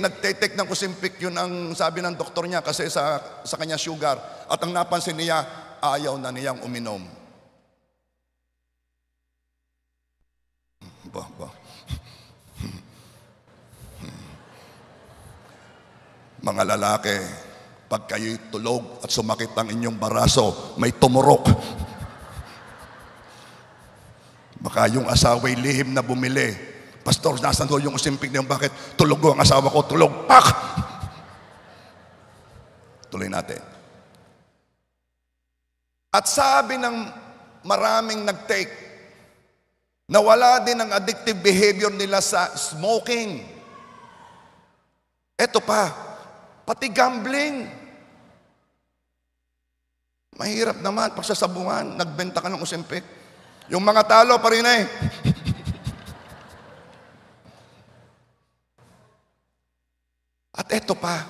nagte-take ng Ozempic, yun ang sabi ng doktor niya kasi sa kanya sugar. At ang napansin niya, ayaw na niyang uminom. Mga lalaki, pag kayo'y tulog at sumakit ang inyong baraso, may tumurok. Baka yung asawa'y lihim na bumili. Pastor, nasan ko yung Ozempic na yung bakit? Tulog ko ang asawa ko, tulog, pak! Tuloy natin. At sabi ng maraming nag-take, nawala din ang addictive behavior nila sa smoking. Eto pa, pati gambling. Mahirap naman, pagsasabungan, nagbenta ka ng Ozempic. Yung mga talo pa rin At eto pa,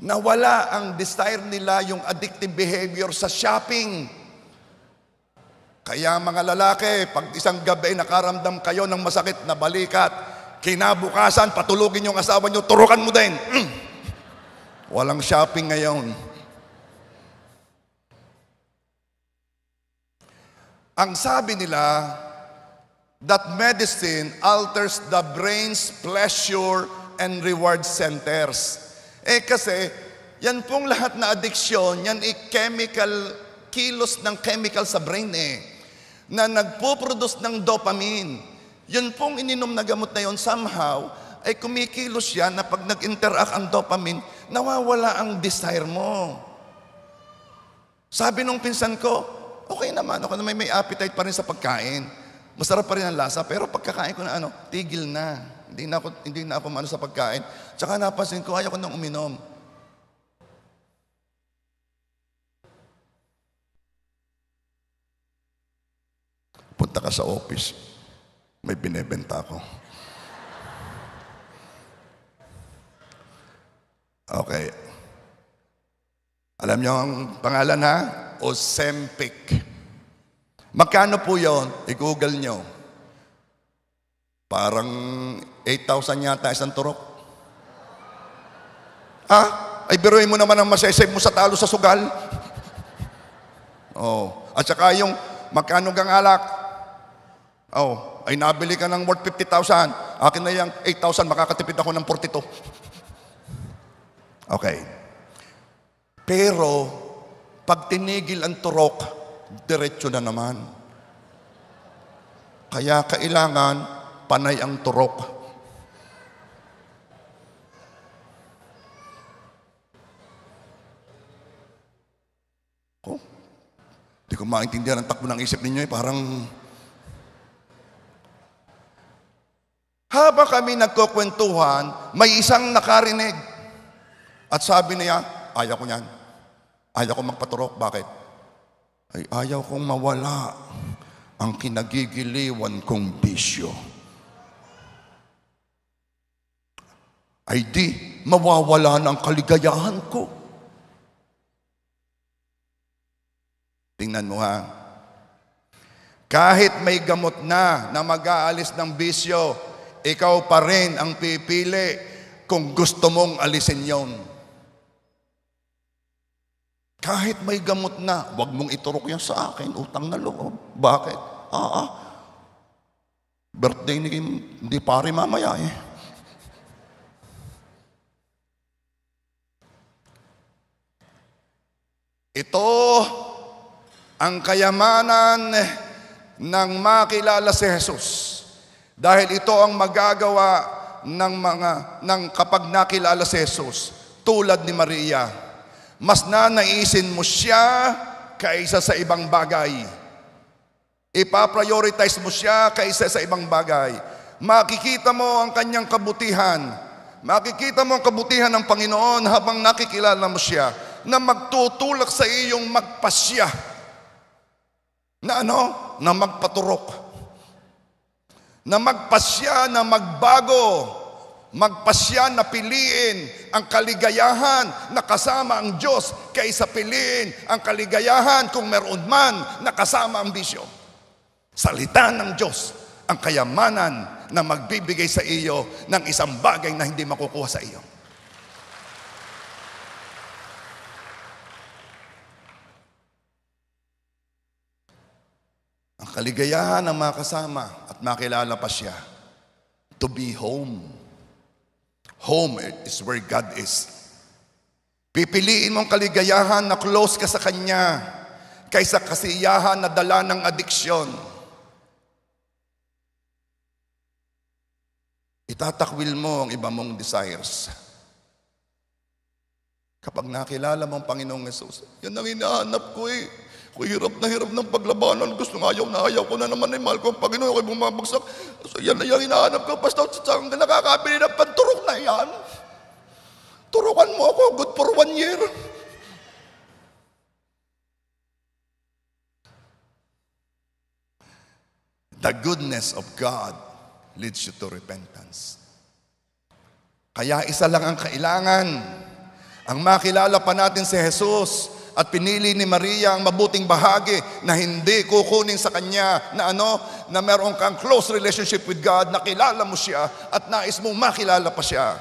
nawala ang desire nila, yung addictive behavior sa shopping. Kaya mga lalaki, pag isang gabi nakaramdam kayo ng masakit na balikat, kinabukasan, patulugin yung asawa nyo, turukan mo din. Walang shopping ngayon. Ang sabi nila, that medicine alters the brain's pleasure and reward centers. Kasi, yan pong lahat na addiction, yan chemical, kilos ng chemical sa brain na nagpo-produce ng dopamine. Yun pong ininom na gamot na yon somehow, ay kumikilos yan na pag nag-interact ang dopamine, nawawala ang desire mo. Sabi nung pinsan ko, okay naman, ako naman may appetite pa rin sa pagkain. Masarap pa rin ang lasa, pero pagkakain ko na tigil na. Hindi na ako maano sa pagkain. Tsaka napansin ko, ayaw ko nang uminom. Punta ka sa office, may binebenta ko. Okay. Alam niyo ang pangalan ha? Ozempic. Magkano po yun? I-google nyo. Parang 8,000 yata isang turok. Ay biruin mo naman ang masesave mo sa talo sa sugal. At saka yung magkano gang alak? Ay nabili ka ng worth 50,000. Akin na yung 8,000, makakatipid ako ng 42. Okay. Pero, pag tinigil ang turok, diretso na naman. Kaya kailangan panay ang turok. Hindi ko maintindihan ang takbo ng isip ninyo parang... Habang kami nagkukwentuhan, may isang nakarinig. At sabi niya, ayaw ko niyan. Ayaw ko magpaturok. Bakit? Ay ayaw kong mawala ang kinagigiliwan kong bisyo. Ay di, mawawala ng kaligayahan ko. Tingnan mo ha. Kahit may gamot na mag-aalis ng bisyo, ikaw pa rin ang pipili kung gusto mong alisin yon. Kahit may gamot na, wag mong iturok yan sa akin, utang na loob. Bakit? Birthday hindi pare mamaya Ito ang kayamanan ng makilala si Jesus. Dahil ito ang magagawa ng kapag nakilala si Jesus, tulad ni Maria. Mas nanaisin mo siya kaysa sa ibang bagay. Ipaprioritize mo siya kaysa sa ibang bagay. Makikita mo ang kanyang kabutihan. Makikita mo ang kabutihan ng Panginoon habang nakikilala mo siya, na magtutulak sa iyong magpasya. Na Na magpaturok. Na magpasya na magbago. Magpasya na piliin ang kaligayahan na kasama ang Diyos kaysa piliin ang kaligayahan kung meron man na kasama ang bisyo. Salita ng Diyos ang kayamanan na magbibigay sa iyo ng isang bagay na hindi makukuha sa iyo. Ang kaligayahan ng makasama at makilala pa siya. To be home. Home is where God is. Pipiliin mong kaligayahan na close ka sa Kanya kaysa kasiyahan na dala ng adiksyon. Itatakwil mo ang iba mong desires. Kapag nakilala mo ang Panginoong Yesus, yan ang hinahanap ko Kung hirap na hirap ng paglabanan, gusto ng ayaw na ayaw ko na naman mahal ko ang Panginoon, ako'y bumabagsak. So yan na yung hinahanap ko, basta saan nakakabili ng panturok na yan. Turukan mo ako, good for 1 year. The goodness of God leads you to repentance. Kaya isa lang ang kailangan, ang makilala pa natin si Jesus at pinili ni Maria ang mabuting bahagi na hindi kukunin sa kanya na na meron kang close relationship with God, nakilala mo siya at nais mong makilala pa siya.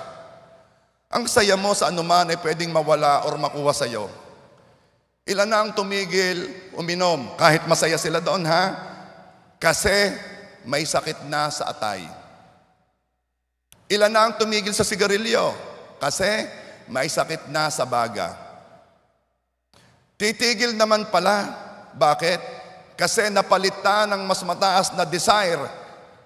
Ang saya mo sa anuman ay pwedeng mawala or makuha sa iyo. Ilan na ang tumigil uminom kahit masaya sila doon kasi may sakit na sa atay. Ilan na ang tumigil sa sigarilyo kasi may sakit na sa baga. Titigil naman pala. Bakit? Kasi napalitan ng mas mataas na desire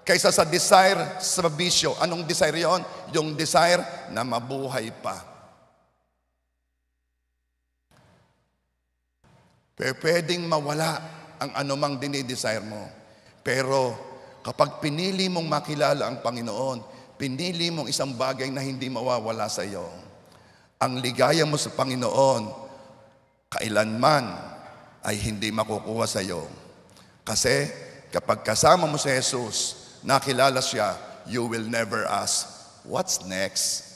kaysa sa desire sa bisyo. Anong desire yon? Yung desire na mabuhay pa. Pwedeng mawala ang anumang dinidesire mo. Pero kapag pinili mong makilala ang Panginoon, pinili mong isang bagay na hindi mawawala sa iyo, ang ligaya mo sa Panginoon, kailanman ay hindi makukuha sa iyo. Kasi kapag kasama mo si Jesus, nakilala siya, you will never ask, what's next?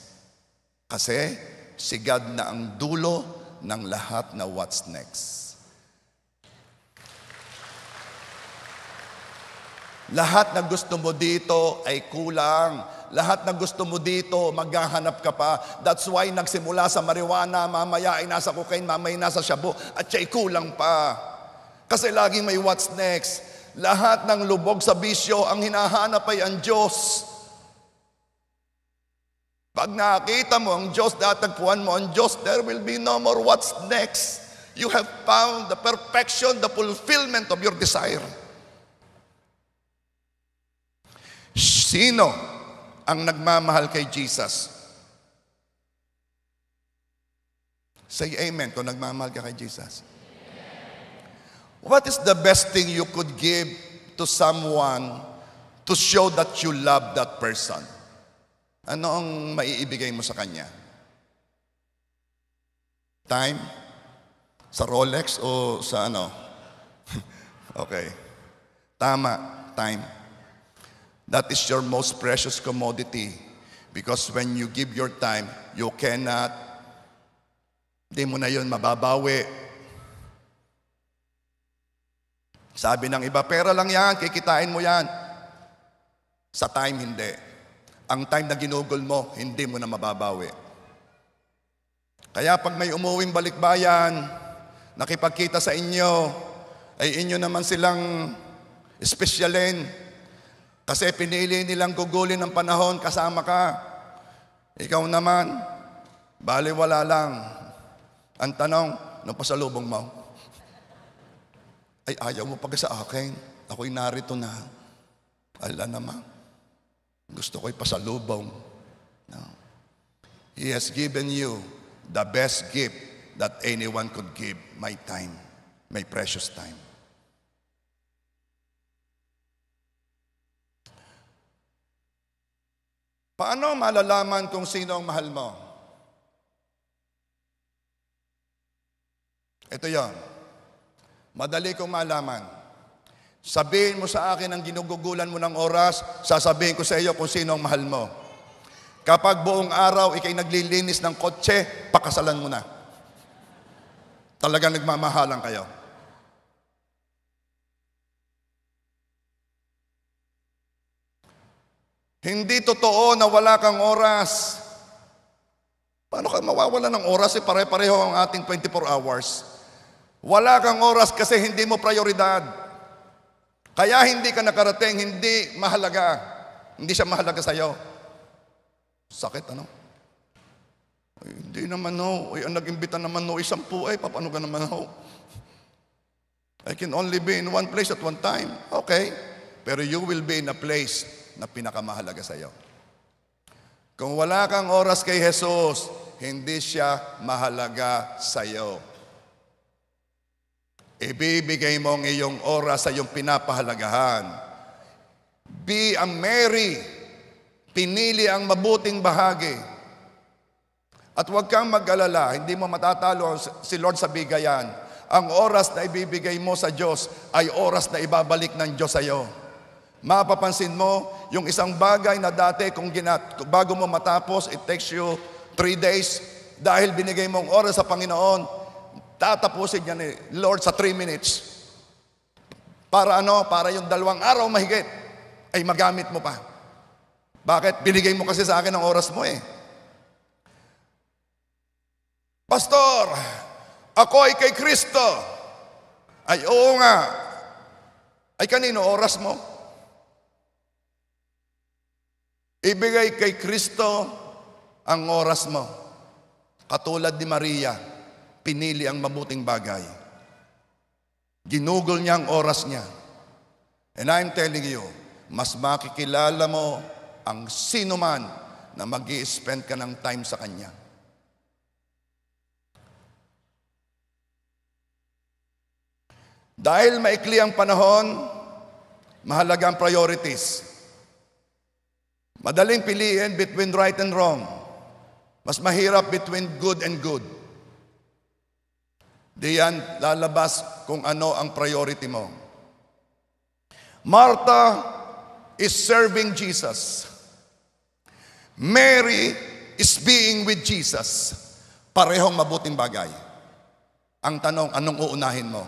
Kasi si God na ang dulo ng lahat na what's next. Lahat na gusto mo dito ay kulang. Lahat na gusto mo dito, maghahanap ka pa. That's why nagsimula sa marijuana, mamaya ay nasa cocaine, mamaya ay nasa shabu, at siya'y kulang pa. Kasi laging may what's next. Lahat ng lubog sa bisyo, ang hinahanap ay ang Diyos. Pag nakita mo ang Diyos, datagpuan mo ang Diyos, there will be no more what's next. You have found the perfection, the fulfillment of your desire. Sino ang nagmamahal kay Jesus? Say amen kung nagmamahal ka kay Jesus. What is the best thing you could give to someone to show that you love that person? Ano ang maiibigay mo sa kanya? Time? Sa Rolex o sa ano? Okay. Tama, time. That is your most precious commodity. Because when you give your time, you cannot, hindi mo na yun mababawi. Sabi ng iba, pera lang yan, kikitain mo yan. Sa time, hindi. Ang time na ginugol mo, hindi mo na mababawi. Kaya pag may umuwing balikbayan, nakipagkita sa inyo, ay inyo naman silang espesyalin. Kasi pinili nilang gugulin ng panahon, kasama ka. Ikaw naman, baliwala lang. Ang tanong, nung pasalubong mo, ay ayaw mo pa sa akin. Ako'y narito na. Ala naman, gusto ko'y pasalubong. No. He has given you the best gift that anyone could give, my time, my precious time. Paano malalaman kung sino ang mahal mo? Ito yon. Madali kong malaman. Sabihin mo sa akin ang ginugugulan mo ng oras, sasabihin ko sa iyo kung sino ang mahal mo. Kapag buong araw ikay naglilinis ng kotse, pakasalan mo na. Talagang nagmamahalan kayo. Hindi totoo na wala kang oras. Paano ka mawawala ng oras? Pare-pareho ang ating 24 hours. Wala kang oras kasi hindi mo prioridad. Kaya hindi ka nakarating, hindi mahalaga. Hindi siya mahalaga sa'yo. Sakit, ano? Ay, hindi naman, no. Ay, ang nag-imbita naman, no. 10, paano ka naman, no? I can only be in one place at one time. Okay. Pero you will be in a place na pinakamahalaga sa iyo. Kung wala kang oras kay Jesus, hindi siya mahalaga sa iyo. Ibibigay mo ang iyong oras sa iyong pinapahalagahan. Be a Mary. Pinili ang mabuting bahagi. At huwag kang mag-alala, hindi mo matatalo si Lord sa bigayan. Ang oras na ibibigay mo sa Diyos ay oras na ibabalik ng Diyos sa iyo. Mapapansin mo, yung isang bagay na dati bago mo matapos, it takes you 3 days, dahil binigay mong oras sa Panginoon, tatapusin niya ni Lord sa 3 minutes. Para ano? Para yung 2 araw mahigit ay magamit mo pa. Bakit? Binigay mo kasi sa akin ang oras mo eh. Pastor, ako ay kay Kristo. Ay oo nga. Ay kanino oras mo? Ibigay kay Kristo ang oras mo. Katulad ni Maria, pinili ang mabuting bagay. Ginugol niya ang oras niya. And I'm telling you, mas makikilala mo ang sino man na mag-i-spend ka ng time sa Kanya. Dahil maikli ang panahon, mahalaga ang priorities. Madaling piliin between right and wrong. Mas mahirap between good and good. Diyan lalabas kung ano ang priority mo. Martha is serving Jesus. Mary is being with Jesus. Parehong mabuting bagay. Ang tanong, anong uunahin mo?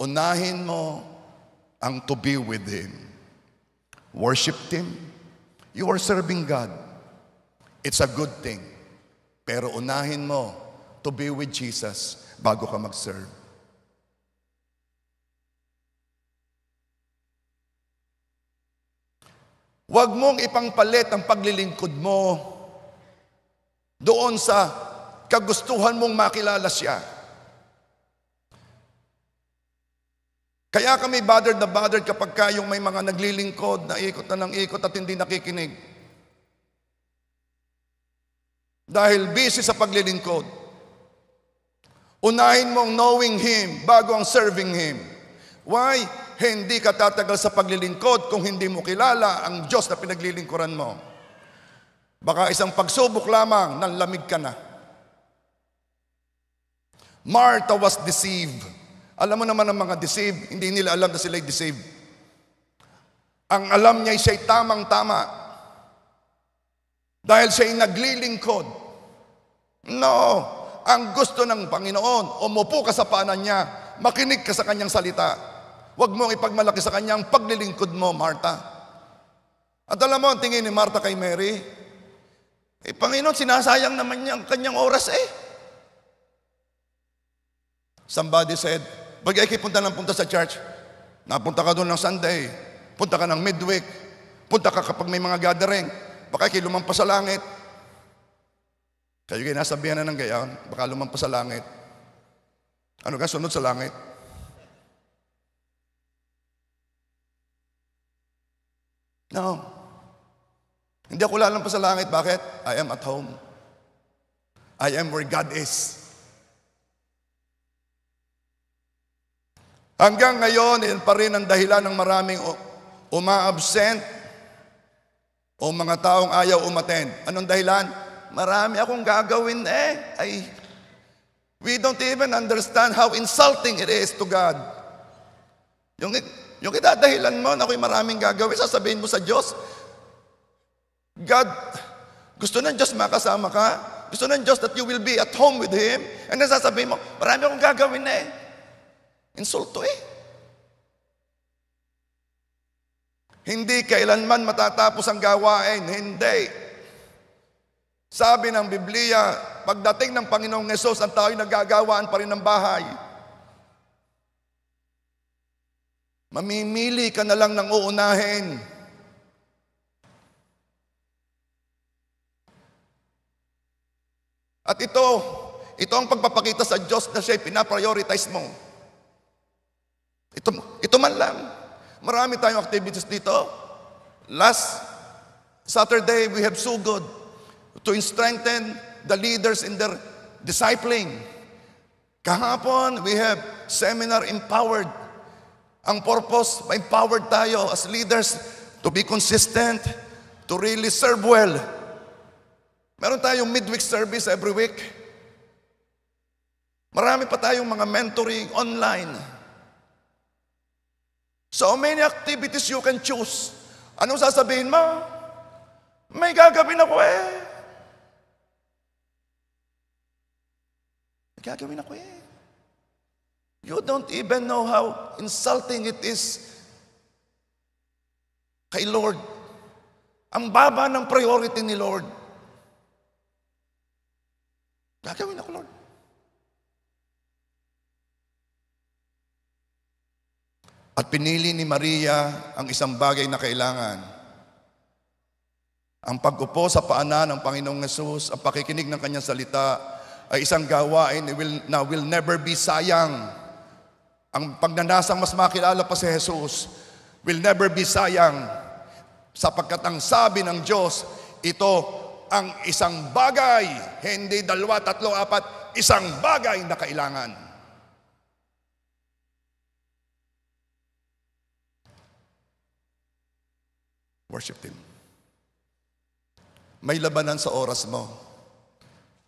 Unahin mo ang to be with Him. Worship Him. You are serving God. It's a good thing. Pero unahin mo to be with Jesus bago ka mag-serve. Huwag mong ipangpalit ang paglilingkod mo doon sa kagustuhan mong makilala siya. Kaya kami bothered na bothered kapag yung may mga naglilingkod na ikot na ng ikot at hindi nakikinig. Dahil busy sa paglilingkod. Unahin mong knowing Him bago ang serving Him. Why? Hindi ka tatagal sa paglilingkod kung hindi mo kilala ang Diyos na pinaglilingkuran mo. Baka isang pagsubok lamang, nanlamig ka na. Martha was deceived. Alam mo naman ang mga deceived, hindi nila alam na sila'y deceived. Ang alam niya ay siya'y tamang-tama. Dahil siya'y naglilingkod. No, ang gusto ng Panginoon, umupo ka sa paanan niya, makinig ka sa kanyang salita. Huwag mong ipagmalaki sa kanyang paglilingkod mo, Martha. At alam mo, ang tingin ni Martha kay Mary, Panginoon, sinasayang naman niya ang kanyang oras eh. Somebody said, pag ay punta sa church, napunta ka doon ng Sunday, punta ka ng midweek, punta ka kapag may mga gathering, baka kayo lumampas sa langit. Kayo kayo nasabihan na ng gayon, baka lumampas sa langit. Ano ka, sunod sa langit? No. Hindi ako lalampas sa langit. Bakit? I am at home. I am where God is. Hanggang ngayon, yan pa rin ang dahilan ng maraming uma-absent o mga taong ayaw umattend. Anong dahilan? Marami akong gagawin eh. We don't even understand how insulting it is to God. Yung idadahilan mo na ako'y maraming gagawin, sasabihin mo sa Diyos, God, gusto ng Diyos makasama ka. Gusto ng Diyos that you will be at home with Him. And then sasabihin mo, marami akong gagawin eh. Insulto eh. Hindi kailanman matatapos ang gawain. Hindi. Sabi ng Biblia, pagdating ng Panginoong Hesus, ang tao'y nagagawaan pa rin ng bahay. Mamimili ka na lang ng uunahin. At ito ang pagpapakita sa Diyos na siya'y pinaprioritize mo. Ito man lang. Marami tayong activities dito. Last Saturday, we have so good to strengthen the leaders in their discipling. Kahapon, we have seminar empowered. Ang purpose, empowered tayo as leaders to be consistent, to really serve well. Meron tayong midweek service every week. Marami pa tayong mga mentoring online. So many activities you can choose. Anong sasabihin mo? May gagawin ako eh. May gagawin ako eh. You don't even know how insulting it is kay Lord. Ang baba ng priority ni Lord. Gagawin ako, Lord. At pinili ni Maria ang isang bagay na kailangan. Ang pag-upo sa paanan ng Panginoong Hesus, ang pakikinig ng kanyang salita, ay isang gawain na will never be sayang. Ang pagnanasang mas makilala pa si Hesus will never be sayang. Sapagkat ang sabi ng Diyos, ito ang isang bagay, hindi dalawa, tatlo, apat, isang bagay na kailangan. Worship Team. May labanan sa oras mo.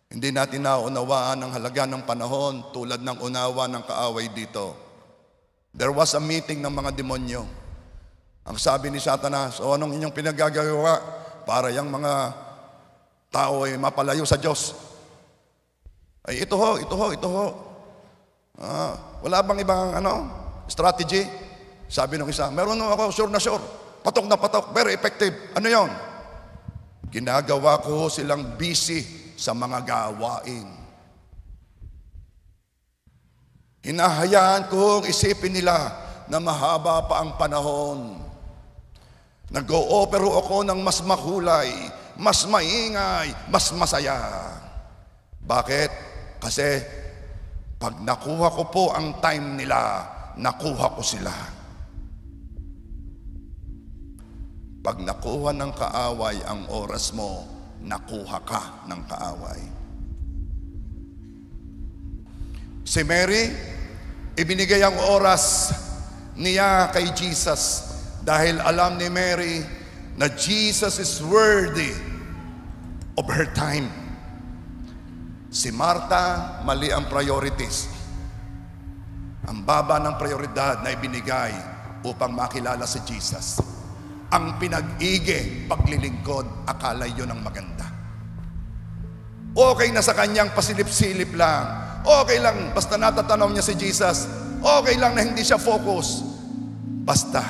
Hindi natin naunawaan ang halaga ng panahon tulad ng unawa ng kaaway dito. There was a meeting ng mga demonyo. Ang sabi ni Satanas, o anong inyong pinagagawa para yung mga tao ay mapalayo sa Diyos? Ay ito ho. Wala bang ibang strategy? Sabi ng isa, meron ako, sure na sure. Patok na patok, very effective. Ano yon? Ginagawa ko silang busy sa mga gawain. Hinahayaan kong isipin nila na mahaba pa ang panahon. Nag-o-opero ako ng mas makulay, mas maingay, mas masaya. Bakit? Kasi pag nakuha ko po ang time nila, nakuha ko sila. Pag nakuha ng kaaway ang oras mo, nakuha ka ng kaaway. Si Mary, ibinigay ang oras niya kay Jesus dahil alam ni Mary na Jesus is worthy of her time. Si Martha, mali ang priorities. Ang baba ng prioridad na ibinigay upang makilala si Jesus. Ang pinag-igi, paglilingkod, akala yun ang maganda. Okay na sa kanyang pasilip-silip lang. Okay lang, basta natatanaw niya si Jesus. Okay lang na hindi siya focus. Basta,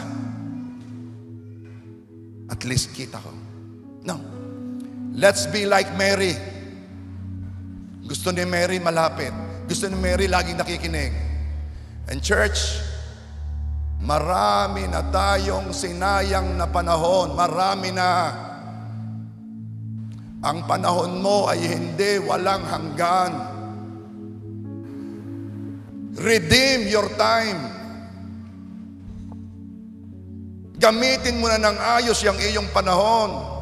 at least kita ko. No. Let's be like Mary. Gusto ni Mary malapit. Gusto ni Mary laging nakikinig. And church, marami na tayong sinayang na panahon. Marami na. Ang panahon mo ay hindi walang hanggan. Redeem your time. Gamitin mo na ng ayos yung iyong panahon.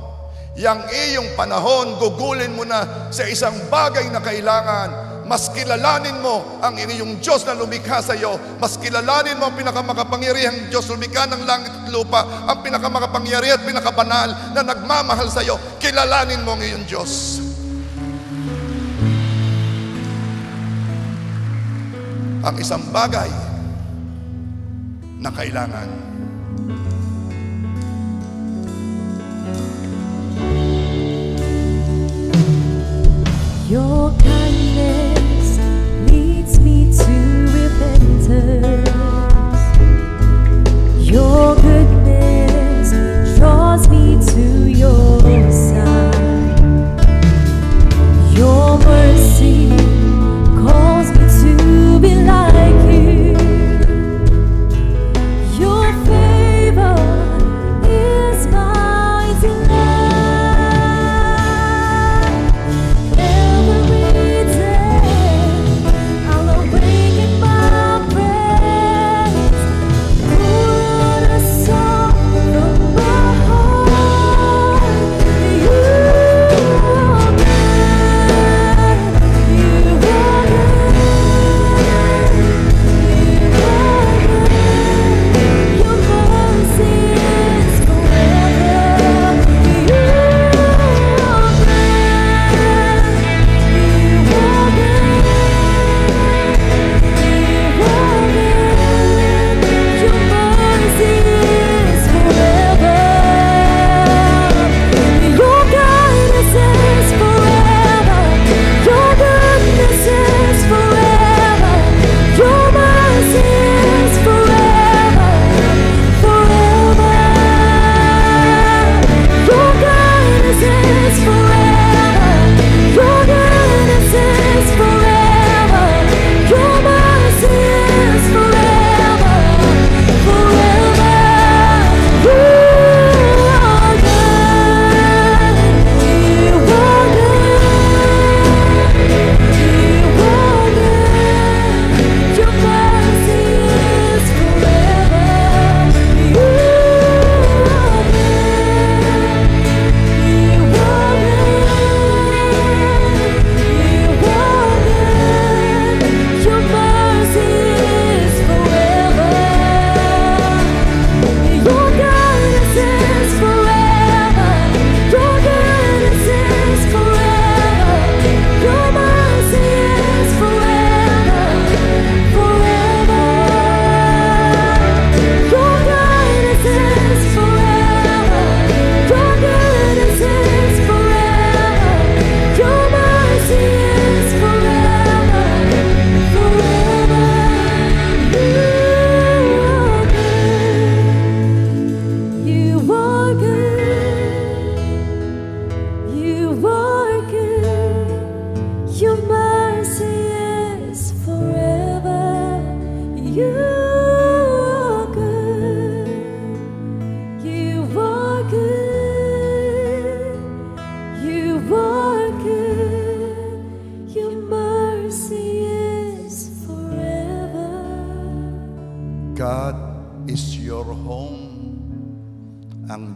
Yang iyong panahon, gugulin mo na sa isang bagay na kailangan. Mas kilalanin mo ang iyong Diyos na lumikha sa iyo. Mas kilalanin mo ang pinakamakapangyarihang Diyos lumikha ng langit at lupa. Ang pinakamakapangyarihan at pinakabanal na nagmamahal sa iyo. Kilalanin mo ang iyong Diyos. Ang isang bagay na kailangan. Your kindness leads me to repentance. Your goodness draws me to your side. Your mercy calls me to be like you. Your favor is my delight. You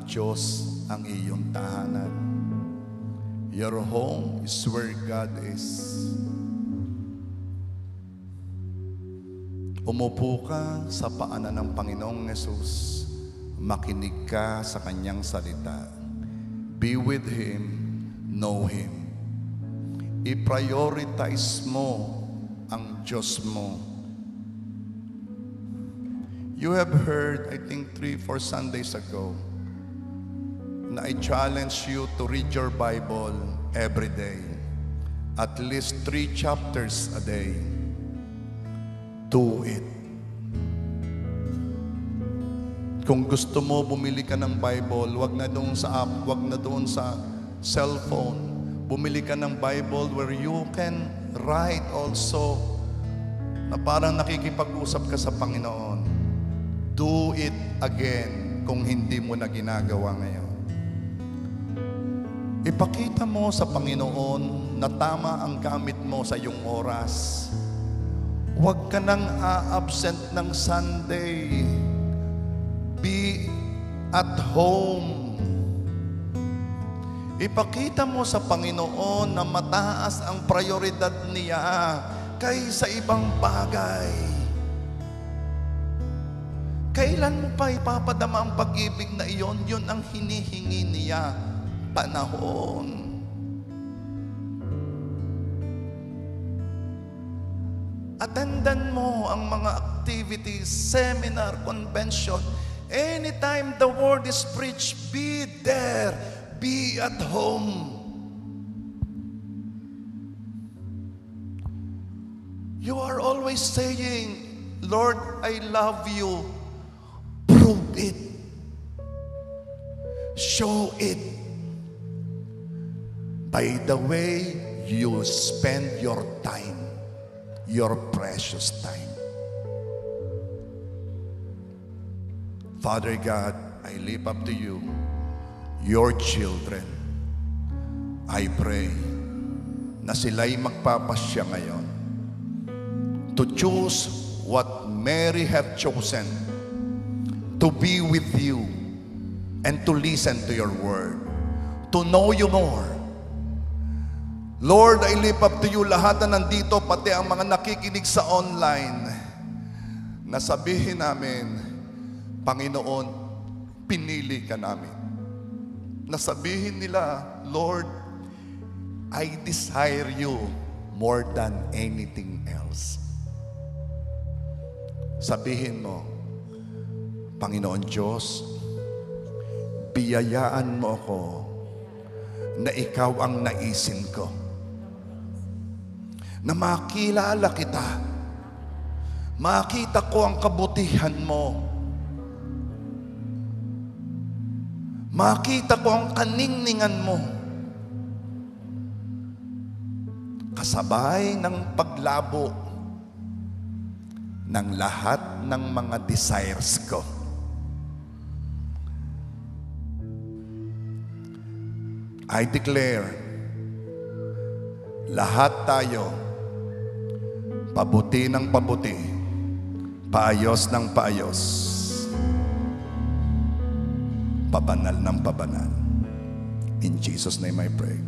Diyos ang iyong tahanan. Your home is where God is. Umupo ka sa paanan ng Panginoong Yesus. Makinig ka sa Kanyang salita. Be with Him, know Him. I-prioritize mo ang Diyos mo. You have heard, I think 3-4 Sundays ago, na I challenge you to read your Bible every day. At least 3 chapters a day. Do it. Kung gusto mo bumili ka ng Bible, wag na doon sa app, wag na doon sa cellphone. Bumili ka ng Bible where you can write also, na parang nakikipag-usap ka sa Panginoon. Do it again kung hindi mo na ginagawa ngayon. Ipakita mo sa Panginoon na tama ang gamit mo sa iyong oras. Huwag ka nang a-absent ng Sunday. Be at home. Ipakita mo sa Panginoon na mataas ang prioridad niya kaysa ibang bagay. Kailan mo pa ipapadama ang pag-ibig na iyon? Yun ang hinihingi niya. Panahon. Attendan mo ang mga activities, seminar, convention. Anytime the word is preached, be there. Be at home. You are always saying, Lord, I love you. Prove it. Show it. By the way you spend your time. Your precious time. Father God, I lift up to you your children. I pray na sila'y magpapasya ngayon to choose what Mary have chosen, to be with you and to listen to your word, to know you more. Lord, I lift up to you lahat na nandito, pati ang mga nakikinig sa online, na sabihin namin, Panginoon, pinili ka namin. Na sabihin nila, Lord, I desire you more than anything else. Sabihin mo, Panginoon Diyos, biyayaan mo ako na ikaw ang naisin ko. Na makilala kita, makita ko ang kabutihan mo, makita ko ang kaningningan mo, kasabay ng paglabo ng lahat ng mga desires ko. I declare, lahat tayo, pabuti ng pabuti, paayos ng paayos, pabanal ng pabanal. In Jesus' name I pray.